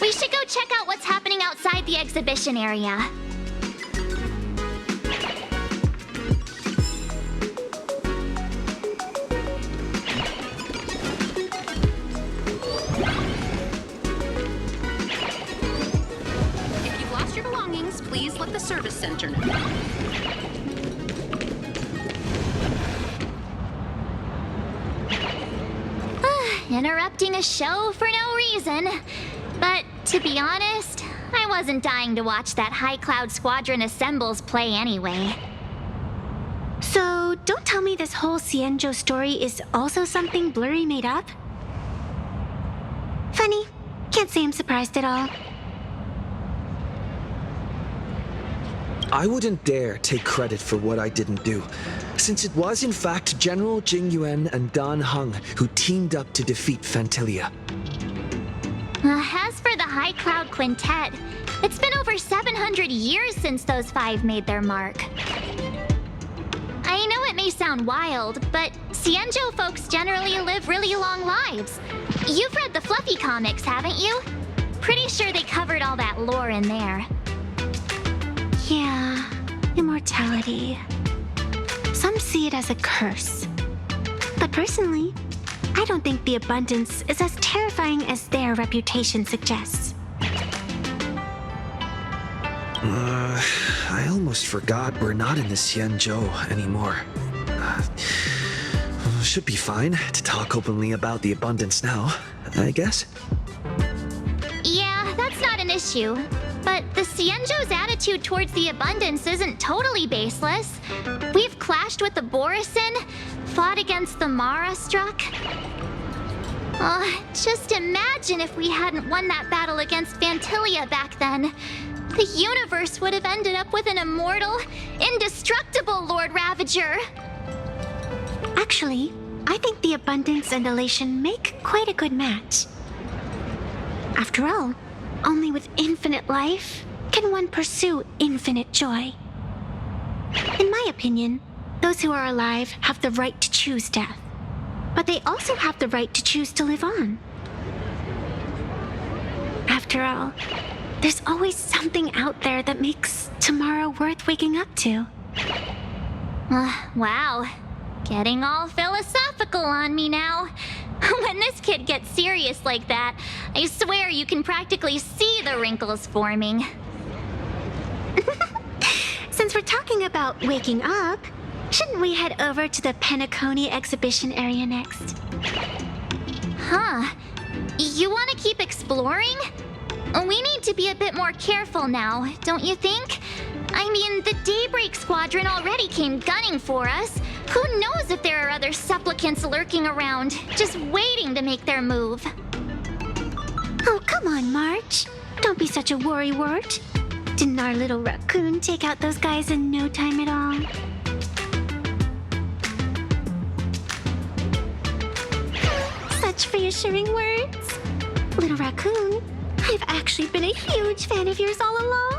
We should go check out what's happening outside the exhibition area. If you've lost your belongings, please let the service center know. Interrupting a show for no reason. But to be honest, I wasn't dying to watch that High Cloud Squadron Assembles play anyway. So, don't tell me this whole Xianzhou story is also something Blurry made up? Funny. Can't say I'm surprised at all. I wouldn't dare take credit for what I didn't do, since it was in fact General Jing Yuan and Dan Heng who teamed up to defeat Phantilia. As for the High Cloud Quintet, it's been over 700 years since those 5 made their mark. I know it may sound wild, but Xianzhou folks generally live really long lives. You've read the Fluffy comics, haven't you? Pretty sure they covered all that lore in there. Yeah, immortality. Some see it as a curse. But personally, I don't think the abundance is as terrifying as their reputation suggests. I almost forgot we're not in the Xianzhou anymore. Should be fine to talk openly about the abundance now, I guess. Yeah, that's not an issue. But the Xianzhou's attitude towards the abundance isn't totally baseless. We've clashed with the Borisin, fought against the Mara struck. Just imagine if we hadn't won that battle against Phantilia back then. The universe would have ended up with an immortal, indestructible Lord Ravager. Actually, I think the abundance and elation make quite a good match. After all, only with infinite life can one pursue infinite joy. In my opinion, those who are alive have the right to choose death, but they also have the right to choose to live on. After all, there's always something out there that makes tomorrow worth waking up to. Wow. Getting all philosophical on me now. When this kid gets serious like that, I swear you can practically see the wrinkles forming. Since we're talking about waking up, shouldn't we head over to the Penacony exhibition area next? Huh. You want to keep exploring? We need to be a bit more careful now, don't you think? I mean, the Daybreak Squadron already came gunning for us. Who knows if there are other supplicants lurking around, just waiting to make their move. Oh, come on, March. Don't be such a worrywart. Didn't our little raccoon take out those guys in no time at all? Such reassuring words. Little raccoon, I've actually been a huge fan of yours all along.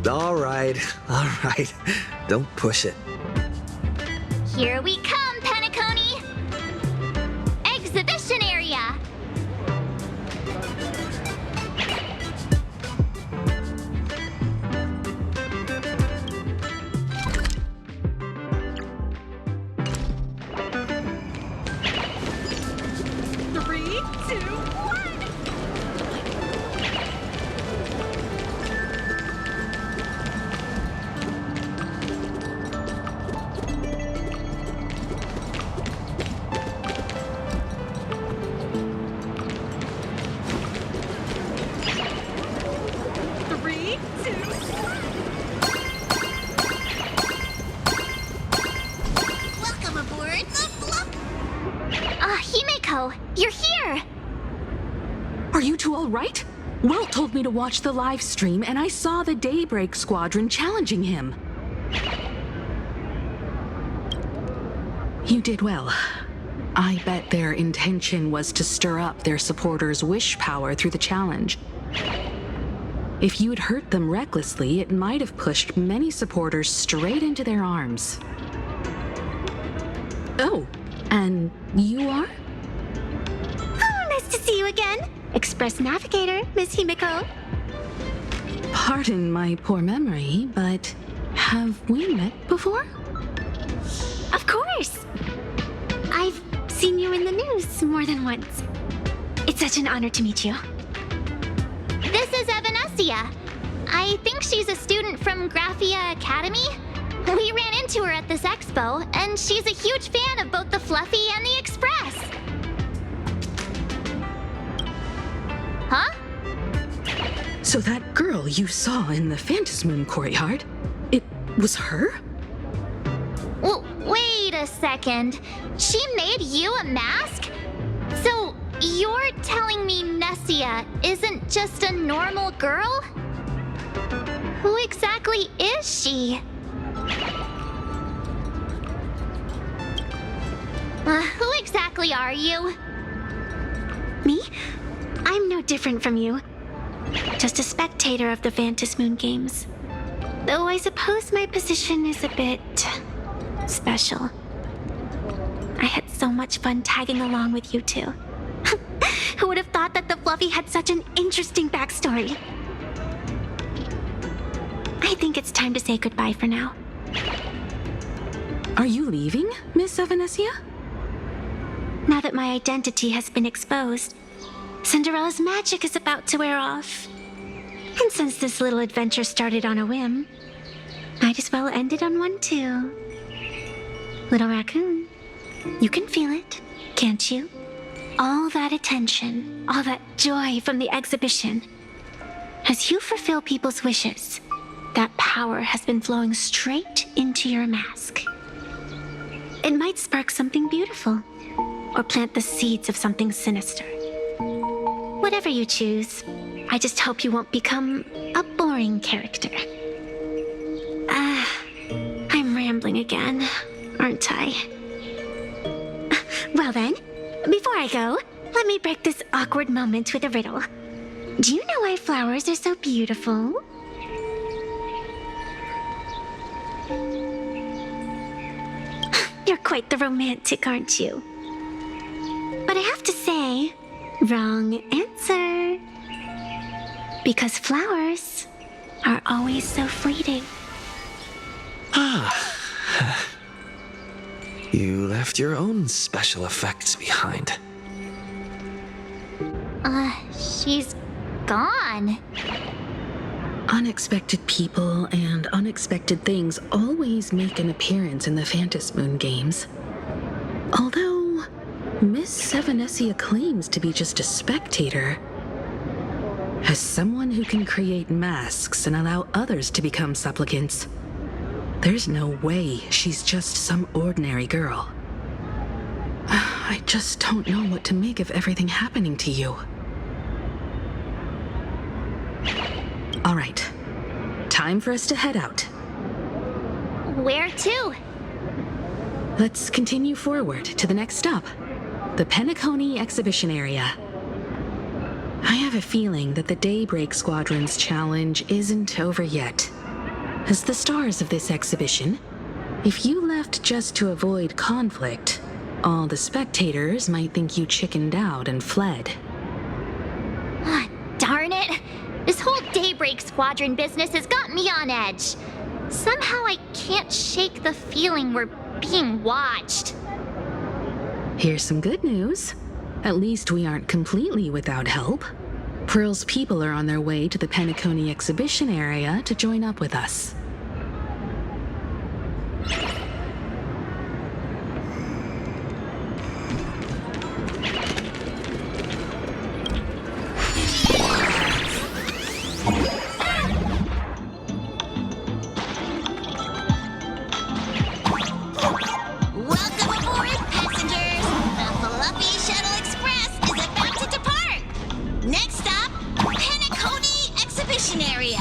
All right. Don't push it. Here we come, Penacony! Exhibition area! You're here! Are you two all right? Will told me to watch the live stream, and I saw the Daybreak squadron challenging him. You did well. I bet their intention was to stir up their supporters' wish power through the challenge. If you'd hurt them recklessly, it might have pushed many supporters straight into their arms. Oh, and you are? Oh, nice to see you again. Express Navigator, Miss Himiko. Pardon my poor memory, but have we met before? Of course. I've seen you in the news more than once. It's such an honor to meet you. This is Evanescia. I think she's a student from Graphia Academy. We ran into her at this expo, and she's a huge fan of both the Fluffy and the Express. Huh? So that girl you saw in the Phantasmoon courtyard, it was her? Well, wait a second. She made you a mask? So you're telling me Nessia isn't just a normal girl? Who exactly is she? Who exactly are you? Me? I'm no different from you. Just a spectator of the Phantasmoon games. Though I suppose my position is a bit special. I had so much fun tagging along with you two. Who would have thought that the Fluffy had such an interesting backstory? I think it's time to say goodbye for now. Are you leaving, Miss Evanescia? Now that my identity has been exposed, Cinderella's magic is about to wear off. And since this little adventure started on a whim, might as well end it on one too. Little raccoon, you can feel it, can't you? All that attention, all that joy from the exhibition. As you fulfill people's wishes, that power has been flowing straight into your mask. It might spark something beautiful, or plant the seeds of something sinister. Whatever you choose, I just hope you won't become a boring character. I'm rambling again, aren't I? Well then, before I go, let me break this awkward moment with a riddle. Do you know why flowers are so beautiful? You're quite the romantic, aren't you? But I have to say, wrong answer. Because flowers are always so fleeting. You left your own special effects behind. She's gone. Unexpected people and unexpected things always make an appearance in the Phantasmoon games. Although Miss Evanescia claims to be just a spectator, as someone who can create masks and allow others to become supplicants, There's no way she's just some ordinary girl. I just don't know what to make of everything happening to you. All right. Time for us to head out. Where to? Let's continue forward to the next stop. The Penacony exhibition area. I have a feeling that the Daybreak Squadron's challenge isn't over yet. As the stars of this exhibition, if you left just to avoid conflict, all the spectators might think you chickened out and fled. Darn it! This whole Daybreak Squadron business has got me on edge. Somehow I can't shake the feeling we're being watched. Here's some good news. At least we aren't completely without help. Pearl's people are on their way to the Penacony exhibition area to join up with us. Welcome aboard, passengers! The Fluffy Shuttle Express is about to depart! Next stop, Penacony Exhibition Area!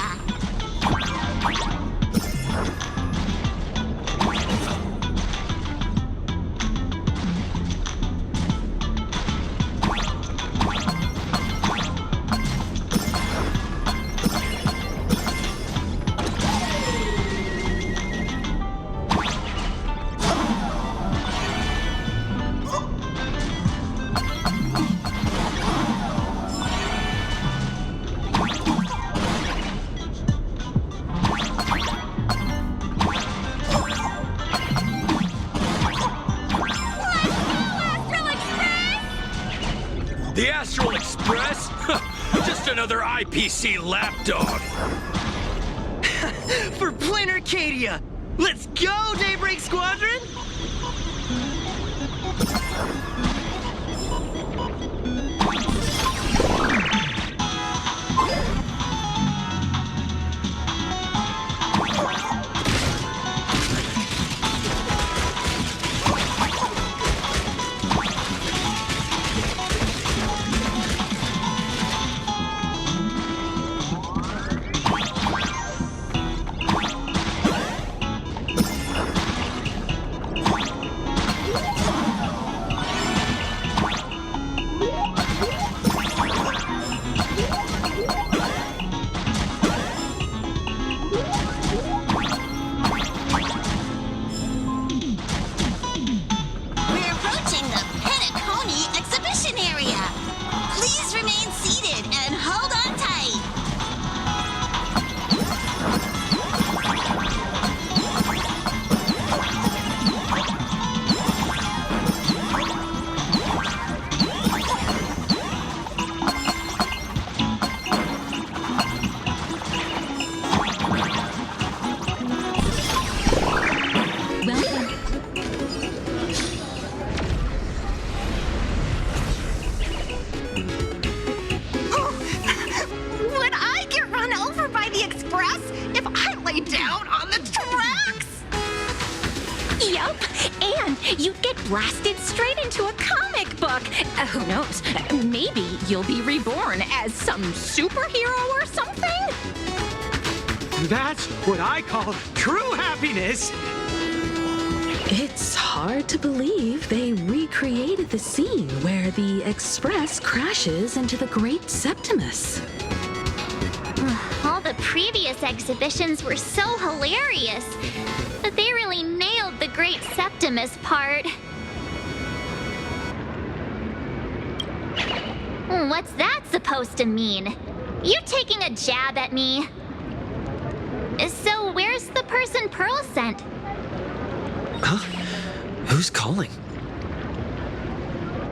The Astral Express? Just another IPC lapdog. For Plain Arcadia! Let's go, Daybreak Squadron! Blasted straight into a comic book. Who knows? Maybe you'll be reborn as some superhero or something? That's what I call true happiness! It's hard to believe they recreated the scene where the Express crashes into the Great Septimus. All the previous exhibitions were so hilarious, but they really nailed the Great Septimus part. What's that supposed to mean? You taking a jab at me? So where's the person Pearl sent? Huh? Who's calling?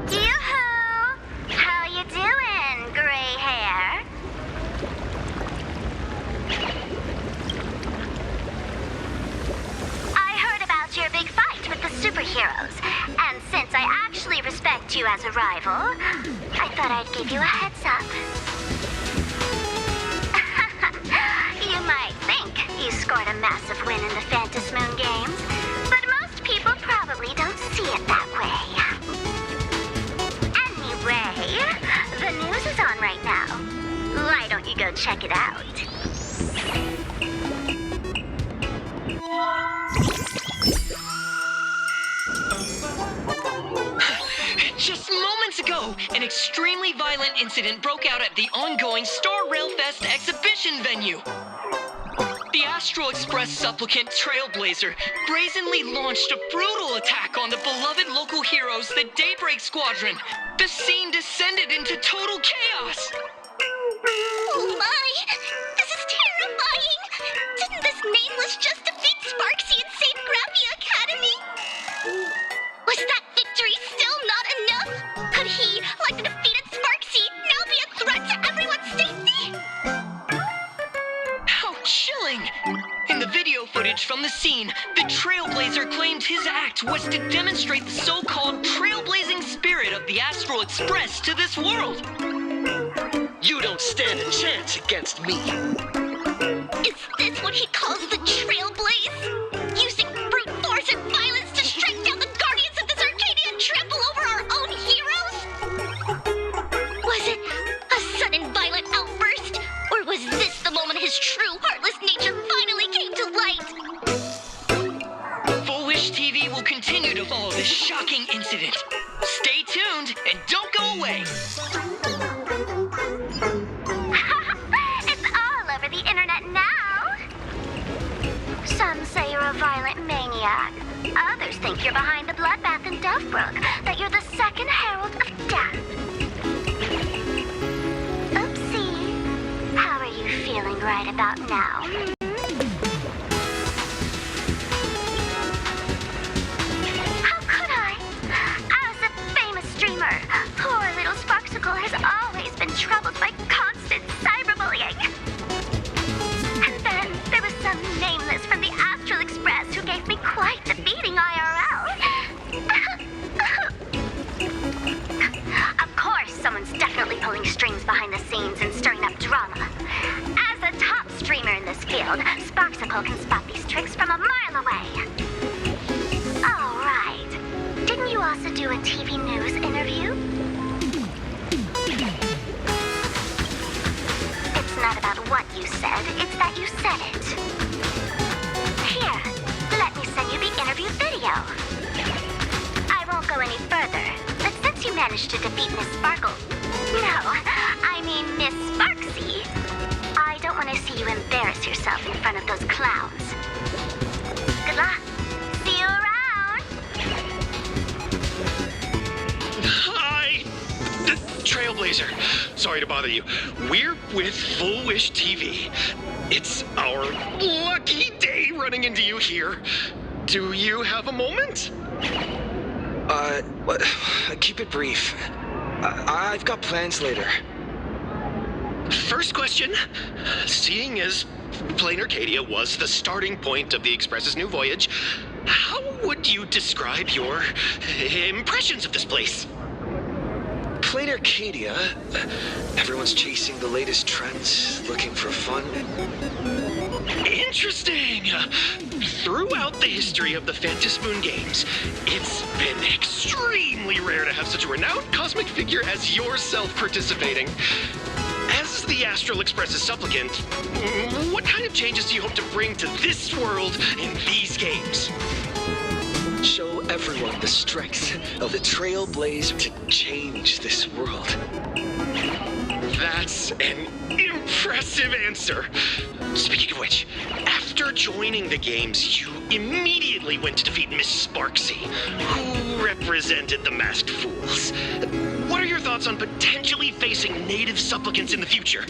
Yoo-hoo! How you doing, gray hair? I heard about your big fight with the superheroes, and since I actually respect you as a rival, I thought I'd give you a heads up. You might think You scored a massive win in the Phantasm Moon games, but most people probably don't see it that way. Anyway, the news is on right now. Why don't you go check it out? Just moments ago, an extremely violent incident broke out at the ongoing StarRail Fest exhibition venue. The Astral Express supplicant Trailblazer brazenly launched a brutal attack on the beloved local heroes, the Daybreak Squadron. The scene descended into total chaos. Oh my! This is terrifying! Didn't this nameless just defeat Sparxie and save Graphia Academy? Was that victory still not enough? Could he, like the defeated Sparxie, now be a threat to everyone's safety? How chilling! In the video footage from the scene, the Trailblazer claimed his act was to demonstrate the so-called trailblazing spirit of the Astral Express to this world. You don't stand a chance against me. Is this what he calls the Trailblaze? Using brute force and violence to strike down the guardians of this Arcadia and trample over our own heroes? Was it a sudden violent outburst? Or was this the moment his true, heartless nature finally came to light? Full Wish TV will continue to follow this shocking incident. Stay tuned and don't go away. It's all over the internet now. Some say you're a violent maniac. Others think you're behind the bloodbath in Deathbrook, that you're the second herald of death. Oopsie. How are you feeling right about now? How could I? As a famous streamer, poor little Sparxie has always been troubled by constant cyberbullying. And then there was some nameless from the Astral Express who gave me quite the beating IRL. Of course, someone's definitely pulling strings behind the scenes and stirring up drama. As a top streamer in this field, Sparxie can spot these tricks from a mile away. All right. Didn't you also do a TV news interview? It's not about what you said, it's that you said it. Here, let me send you the interview video. I won't go any further, but since you managed to defeat Miss Sparkle... No, I mean Miss Sparxie. I don't want to see you embarrass yourself in front of those clowns. Good luck. See you around. Hi! Trailblazer. Sorry to bother you. We're with Full Wish TV. It's our lucky day running into you here. Do you have a moment? Keep it brief. I've got plans later. First question. Seeing as Plain Arcadia was the starting point of the Express's new voyage, how would you describe your impressions of this place? Plain Arcadia. Everyone's chasing the latest trends, looking for fun. Interesting! Throughout the history of the Phantasm Moon games, it's been extremely rare to have such a renowned cosmic figure as yourself participating. As the Astral Express's supplicant, what kind of changes do you hope to bring to this world in these games? Show everyone the strength of the Trailblaze to change this world. That's an impressive answer. Speaking of which, after joining the games, you immediately went to defeat Miss Sparxie, who represented the Masked Fools. What are your thoughts on potentially facing native supplicants in the future?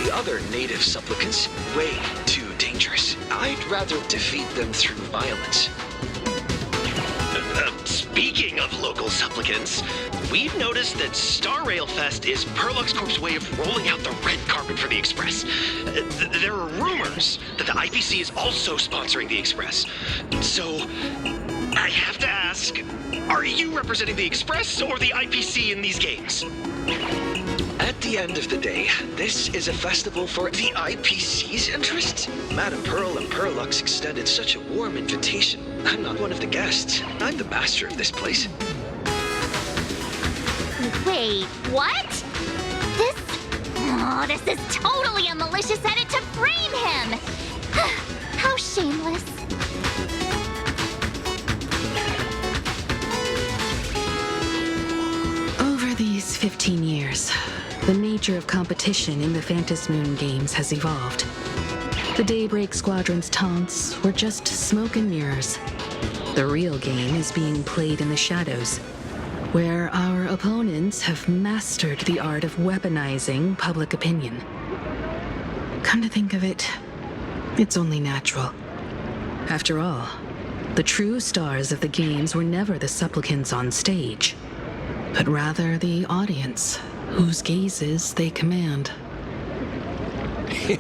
The other native supplicants, way too dangerous. I'd rather defeat them through violence. Speaking of local supplicants, we've noticed that StarRail Fest is Parlor's Corp's way of rolling out the red carpet for the Express. There are rumors that the IPC is also sponsoring the Express. So, I have to ask, are you representing the Express or the IPC in these games? At the end of the day, this is a festival for the IPC's interests. Madame Pearl and Perlux extended such a warm invitation. I'm not one of the guests. I'm the master of this place. Wait, what? This is totally a malicious edit to frame him! How shameless. Over these 15 years, the nature of competition in the Phantasmoon games has evolved. The Daybreak Squadron's taunts were just smoke and mirrors. The real game is being played in the shadows, where our opponents have mastered the art of weaponizing public opinion. Come to think of it, it's only natural. After all, the true stars of the games were never the supplicants on stage, but rather the audience, whose gazes they command.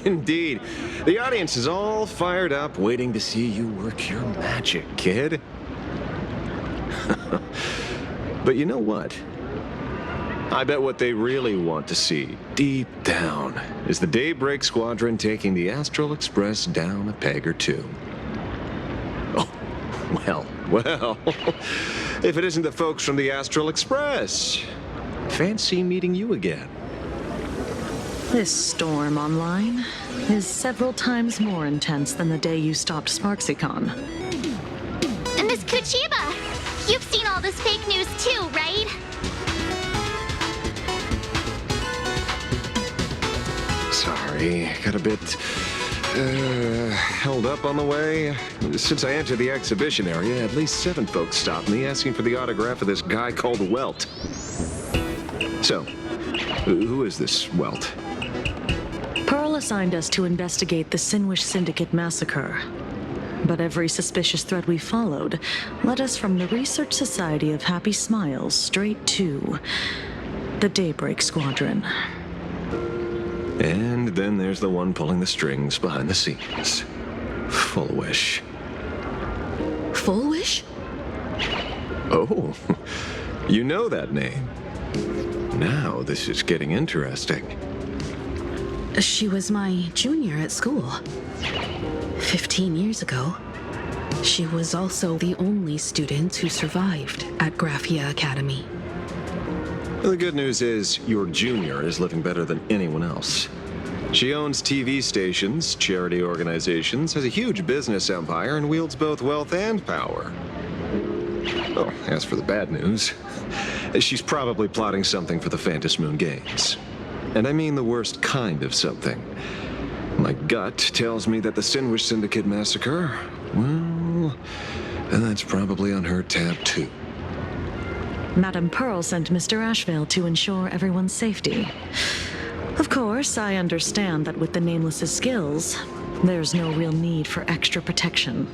Indeed. The audience is all fired up, waiting to see you work your magic, kid. But you know what? I bet what they really want to see, deep down, is the Daybreak Squadron taking the Astral Express down a peg or two. Oh, well, if it isn't the folks from the Astral Express. Fancy meeting you again. This storm online is several times more intense than the day you stopped SparxieCon. Miss Kuchiba, you've seen all this fake news too, right? Sorry, got a bit held up on the way. Since I entered the exhibition area, at least 7 folks stopped me asking for the autograph of this guy called Welt. So, who is this Welt? Pearl assigned us to investigate the Sinwish Syndicate massacre. But every suspicious thread we followed led us from the Research Society of Happy Smiles straight to the Daybreak Squadron. And then there's the one pulling the strings behind the scenes. Fullwish. Fullwish? Oh, you know that name. Now this is getting interesting. She was my junior at school. 15 years ago. She was also the only student who survived at Graphia Academy. The good news is your junior is living better than anyone else. She owns TV stations, charity organizations, has a huge business empire, and wields both wealth and power. Oh, as for the bad news, she's probably plotting something for the Phantasmoon games. And I mean the worst kind of something. My gut tells me that the Sinwish Syndicate massacre, well, that's probably on her tab too. Madame Pearl sent Mr. Ashvale to ensure everyone's safety. Of course, I understand that with the Nameless's skills, there's no real need for extra protection.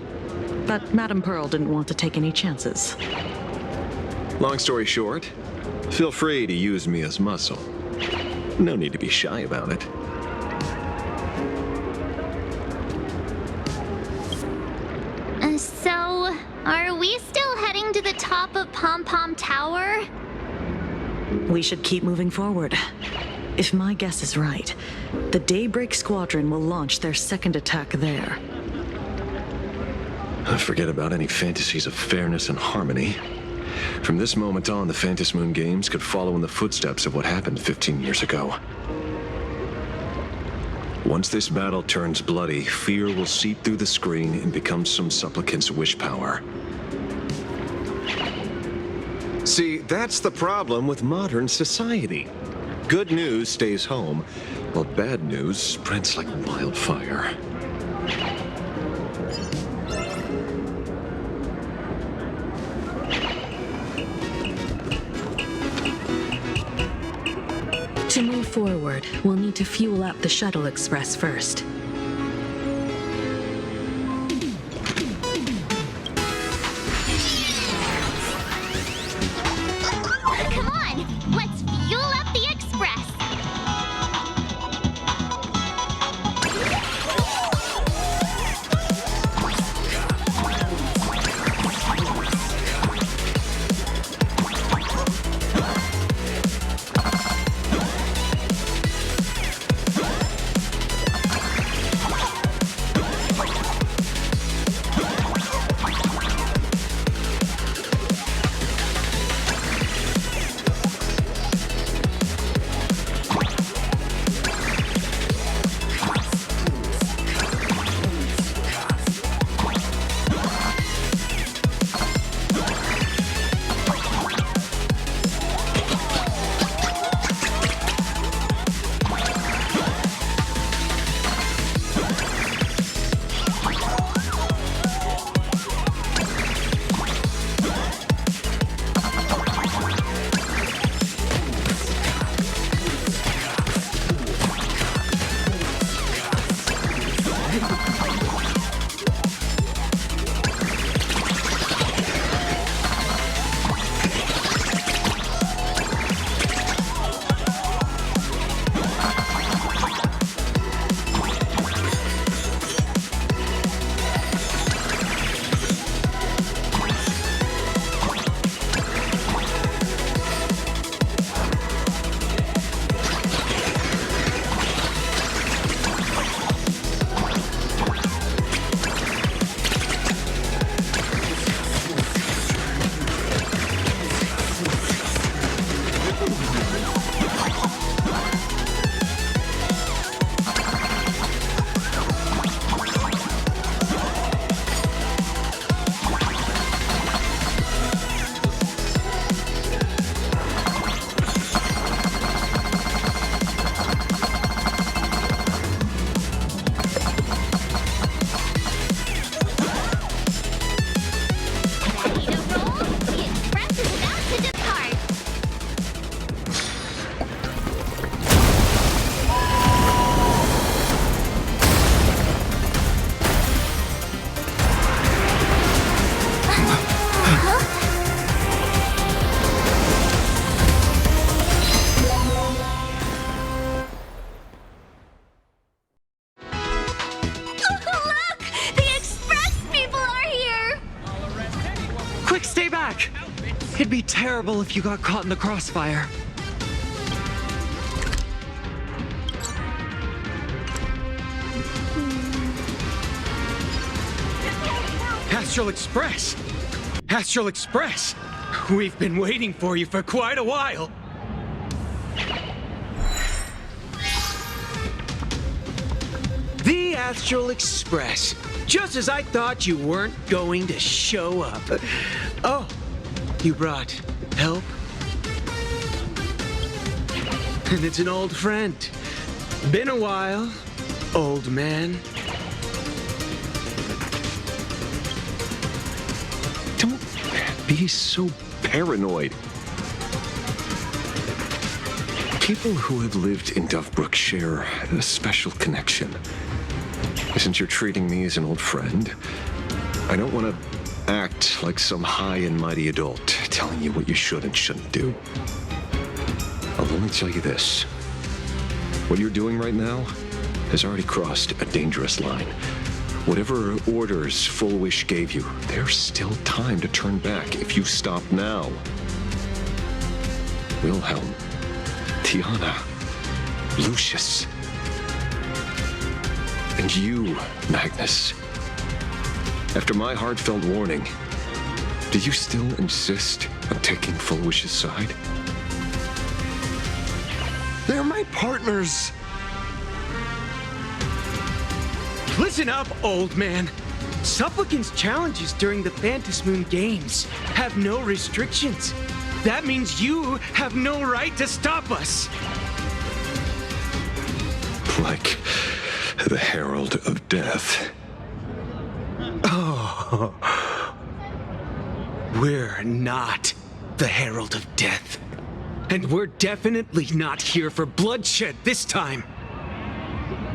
But Madame Pearl didn't want to take any chances. Long story short, feel free to use me as muscle. No need to be shy about it. So, are we still heading to the top of Pom Pom Tower? We should keep moving forward. If my guess is right, the Daybreak Squadron will launch their second attack there. Forget about any fantasies of fairness and harmony. From this moment on, the Phantasmoon games could follow in the footsteps of what happened 15 years ago. Once this battle turns bloody, fear will seep through the screen and become some supplicant's wish power. See, that's the problem with modern society. Good news stays home, while bad news spreads like wildfire. To move forward, we'll need to fuel up the Shuttle Express first. Come on, let's fuel up the Express! It'd be terrible if you got caught in the crossfire. Astral Express! Astral Express! We've been waiting for you for quite a while. The Astral Express. Just as I thought you weren't going to show up. Oh, you brought help? And it's an old friend. Been a while, old man. Don't be so paranoid. People who have lived in Dovebrook share a special connection. Since you're treating me as an old friend, I don't want to act like some high and mighty adult telling you what you should and shouldn't do. I'll only tell you this. What you're doing right now has already crossed a dangerous line. Whatever orders Full Wish gave you, there's still time to turn back if you stop now. Wilhelm, Tiana, Lucius, and you, Magnus. After my heartfelt warning, do you still insist on taking Full Wish's side? They're my partners. Listen up, old man. Supplicant's challenges during the Phantasmoon Games have no restrictions. That means you have no right to stop us. Like the Herald of Death. Oh. We're not the Herald of Death. And we're definitely not here for bloodshed this time.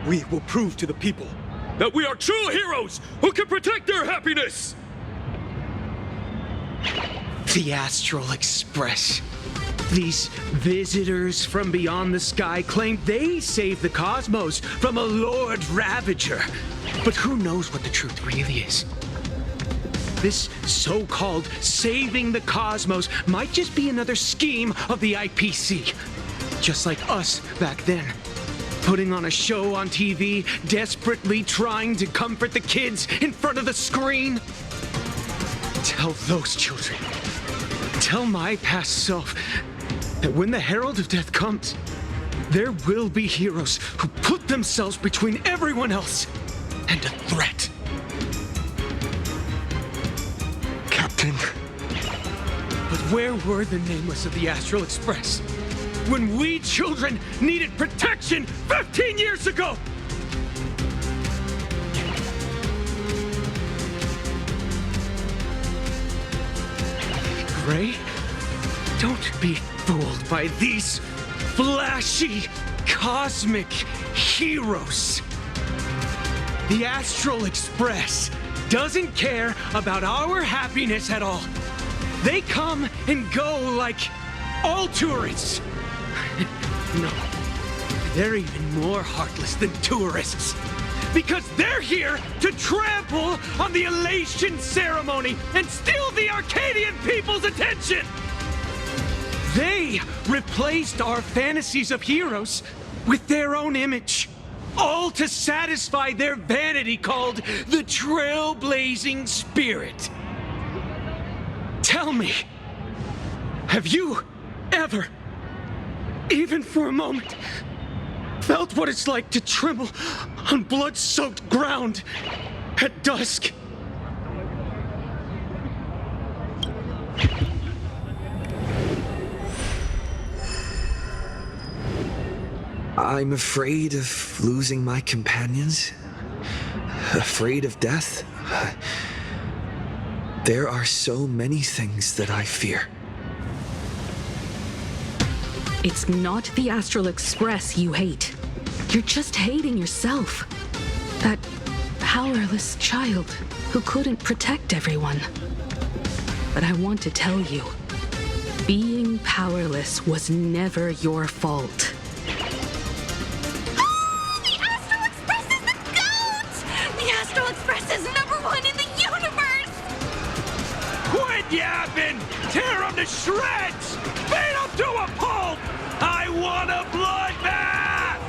We will prove to the people that we are true heroes who can protect their happiness! The Astral Express. These visitors from beyond the sky claim they saved the cosmos from a Lord Ravager. But who knows what the truth really is? This so-called saving the cosmos might just be another scheme of the IPC. Just like us back then. Putting on a show on TV, desperately trying to comfort the kids in front of the screen. Tell those children, tell my past self, that when the Herald of Death comes, there will be heroes who put themselves between everyone else and a threat. Captain. But where were the nameless of the Astral Express when we children needed protection 15 years ago? Gray, don't be fooled by these flashy, cosmic heroes. The Astral Express doesn't care about our happiness at all. They come and go like all tourists. No, they're even more heartless than tourists. Because they're here to trample on the elation ceremony and steal the Arcadian people's attention! They replaced our fantasies of heroes with their own image, all to satisfy their vanity called the Trailblazing Spirit. Tell me, have you ever, even for a moment, felt what it's like to tremble on blood-soaked ground at dusk? I'm afraid of losing my companions. Afraid of death. There are so many things that I fear. It's not the Astral Express you hate. You're just hating yourself. That powerless child who couldn't protect everyone. But I want to tell you, being powerless was never your fault. The Astral Express is the GOAT! The Astral Express is #1 in the universe! Quit yapping! Tear them to to shreds! Beat them to a pulp! I want a bloodbath!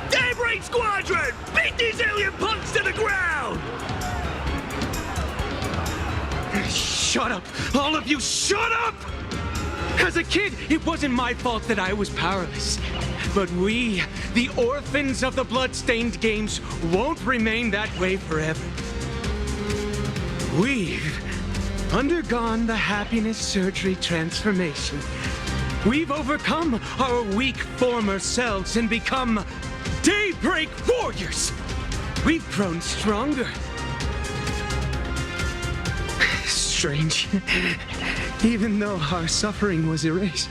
Daybreak Squadron! Beat these alien punks to the ground! Shut up! All of you, shut up! As a kid, it wasn't my fault that I was powerless. But we, the orphans of the blood-stained games, won't remain that way forever. We've undergone the happiness surgery transformation. We've overcome our weak former selves and become Daybreak warriors. We've grown stronger. Strange. Even though our suffering was erased,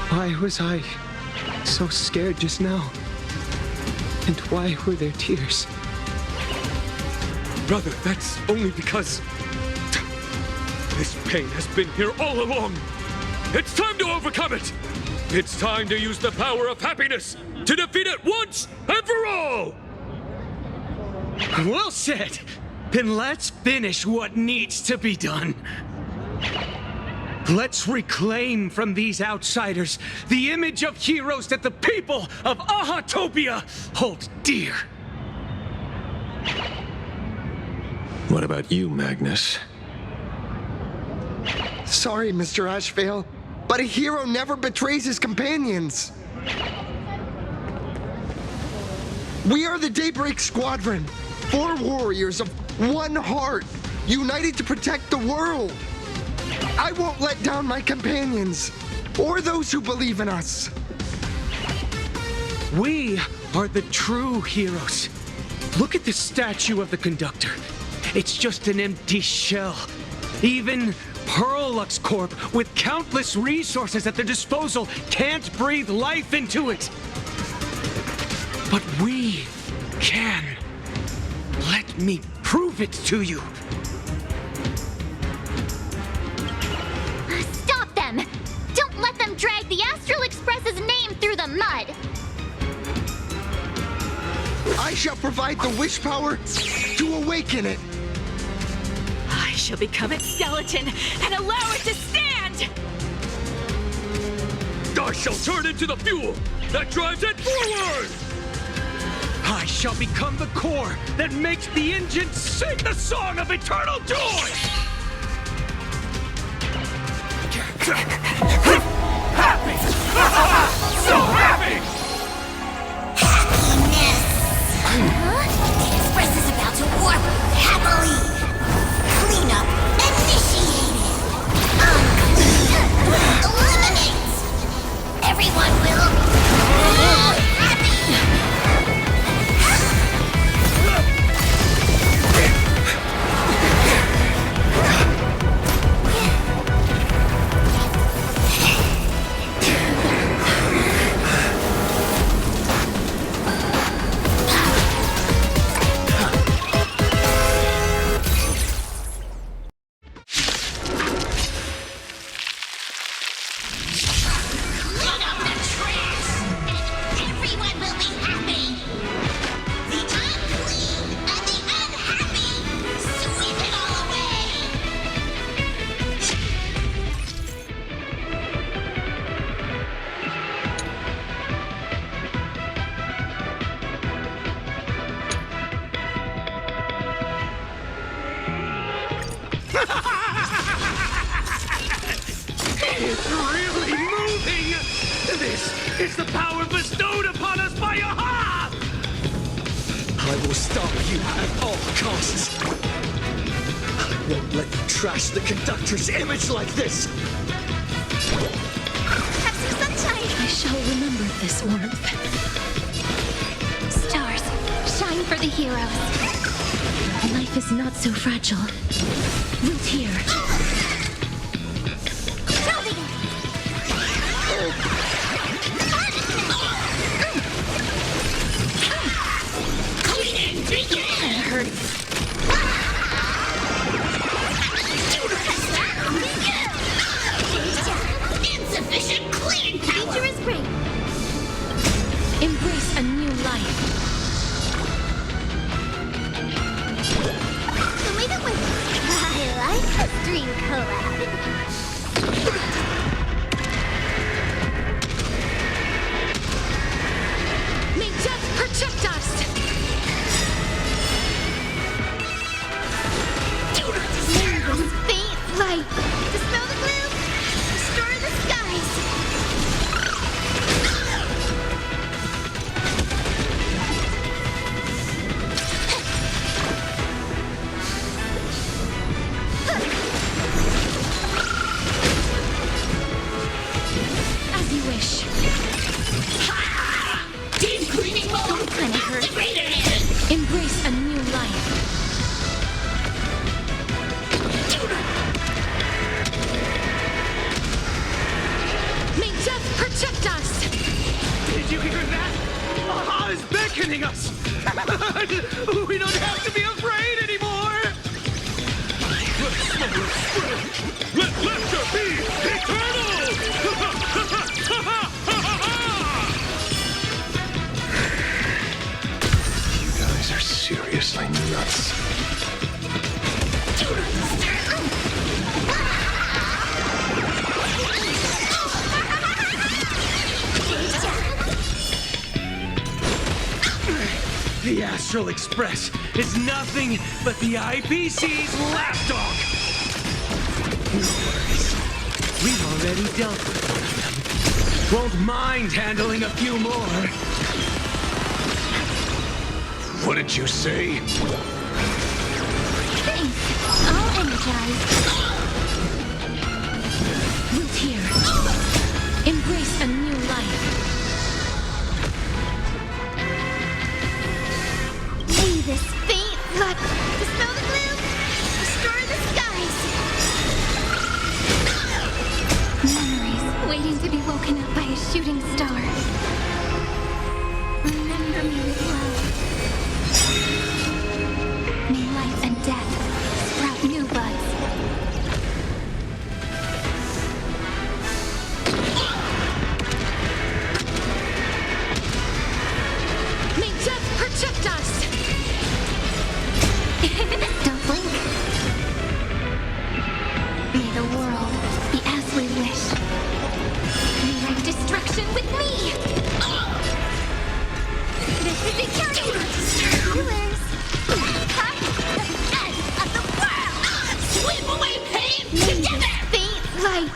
why was I so scared just now? And why were there tears? Brother, that's only because this pain has been here all along. It's time to overcome it. It's time to use the power of happiness to defeat it once and for all. Well said. Then let's finish what needs to be done. Let's reclaim from these outsiders the image of heroes that the people of Ahatopia hold dear. What about you, Magnus? Sorry, Mr. Ashvale, but a hero never betrays his companions. We are the Daybreak Squadron, 4 warriors of one heart, united to protect the world. I won't let down my companions, or those who believe in us. We are the true heroes. Look at the statue of the conductor. It's just an empty shell. Even Perlux Corp, with countless resources at their disposal, can't breathe life into it. But we can. Let me prove it to you. Stop them! Don't let them drag the Astral Express's name through the mud! I shall provide the wish power to awaken it. I shall become its skeleton and allow it to stand! I shall turn into the fuel that drives it forward! I shall become the core that makes the engine sing the song of eternal joy! Happy! So happy! Happiness! The Express is about to warp happily! Cleanup initiated! Eliminate! Everyone will be happy! It's really moving! This is the power bestowed upon us by Aha! I will stop you at all costs. I won't let you trash the conductor's image like this! Have some sunshine! I shall remember this warmth. Stars, shine for the heroes. Life is not so fragile. Root here. That hurts. Insufficient clean power! Nature is great. Embrace a new life. So leave it with me. I like a dream collab. You guys are seriously nuts. The Astral Express is nothing but the IPC's lapdog! No worries. We've already dealt with one of them. Won't mind handling a few more. What did you say? Thanks. All energized. Root here. Embrace a new life. May this faint luck dispel the gloom, restore the skies. Memories waiting to be woken up by a shooting star. Remember me with love. May life and death sprout new buds. May death protect us! Don't blink. May the world be as we wish. Rewrite destruction with me! This is eternity. Healers. Come to the end of the world. Sweep away pain May this together! faint light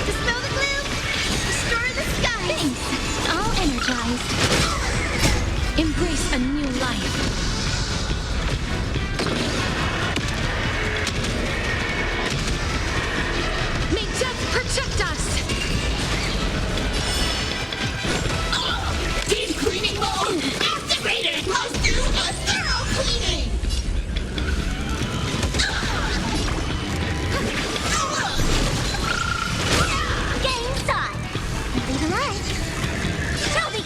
dispel the gloom, restore the skies. Thanks. All energized. Embrace a new life. May death protect us! Deep cleaning mode activated! Must do a thorough cleaning! Game time. Leave alive. Toby.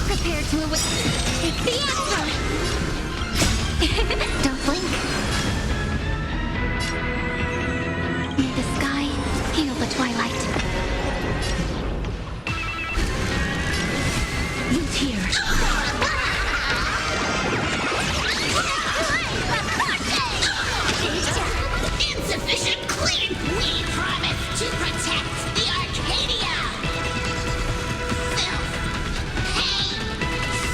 Prepare to await. Take the Astral! Don't blink. May the sky heal the twilight. Root here. Insufficient clean! We promise to protect the Arcadia! Filth! Pain!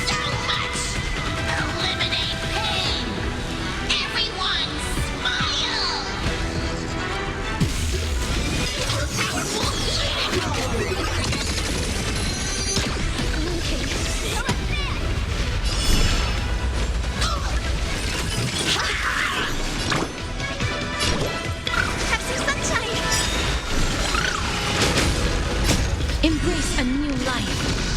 So much! Eliminate pain! Everyone smile! Powerful Have some sunshine. Embrace a new life.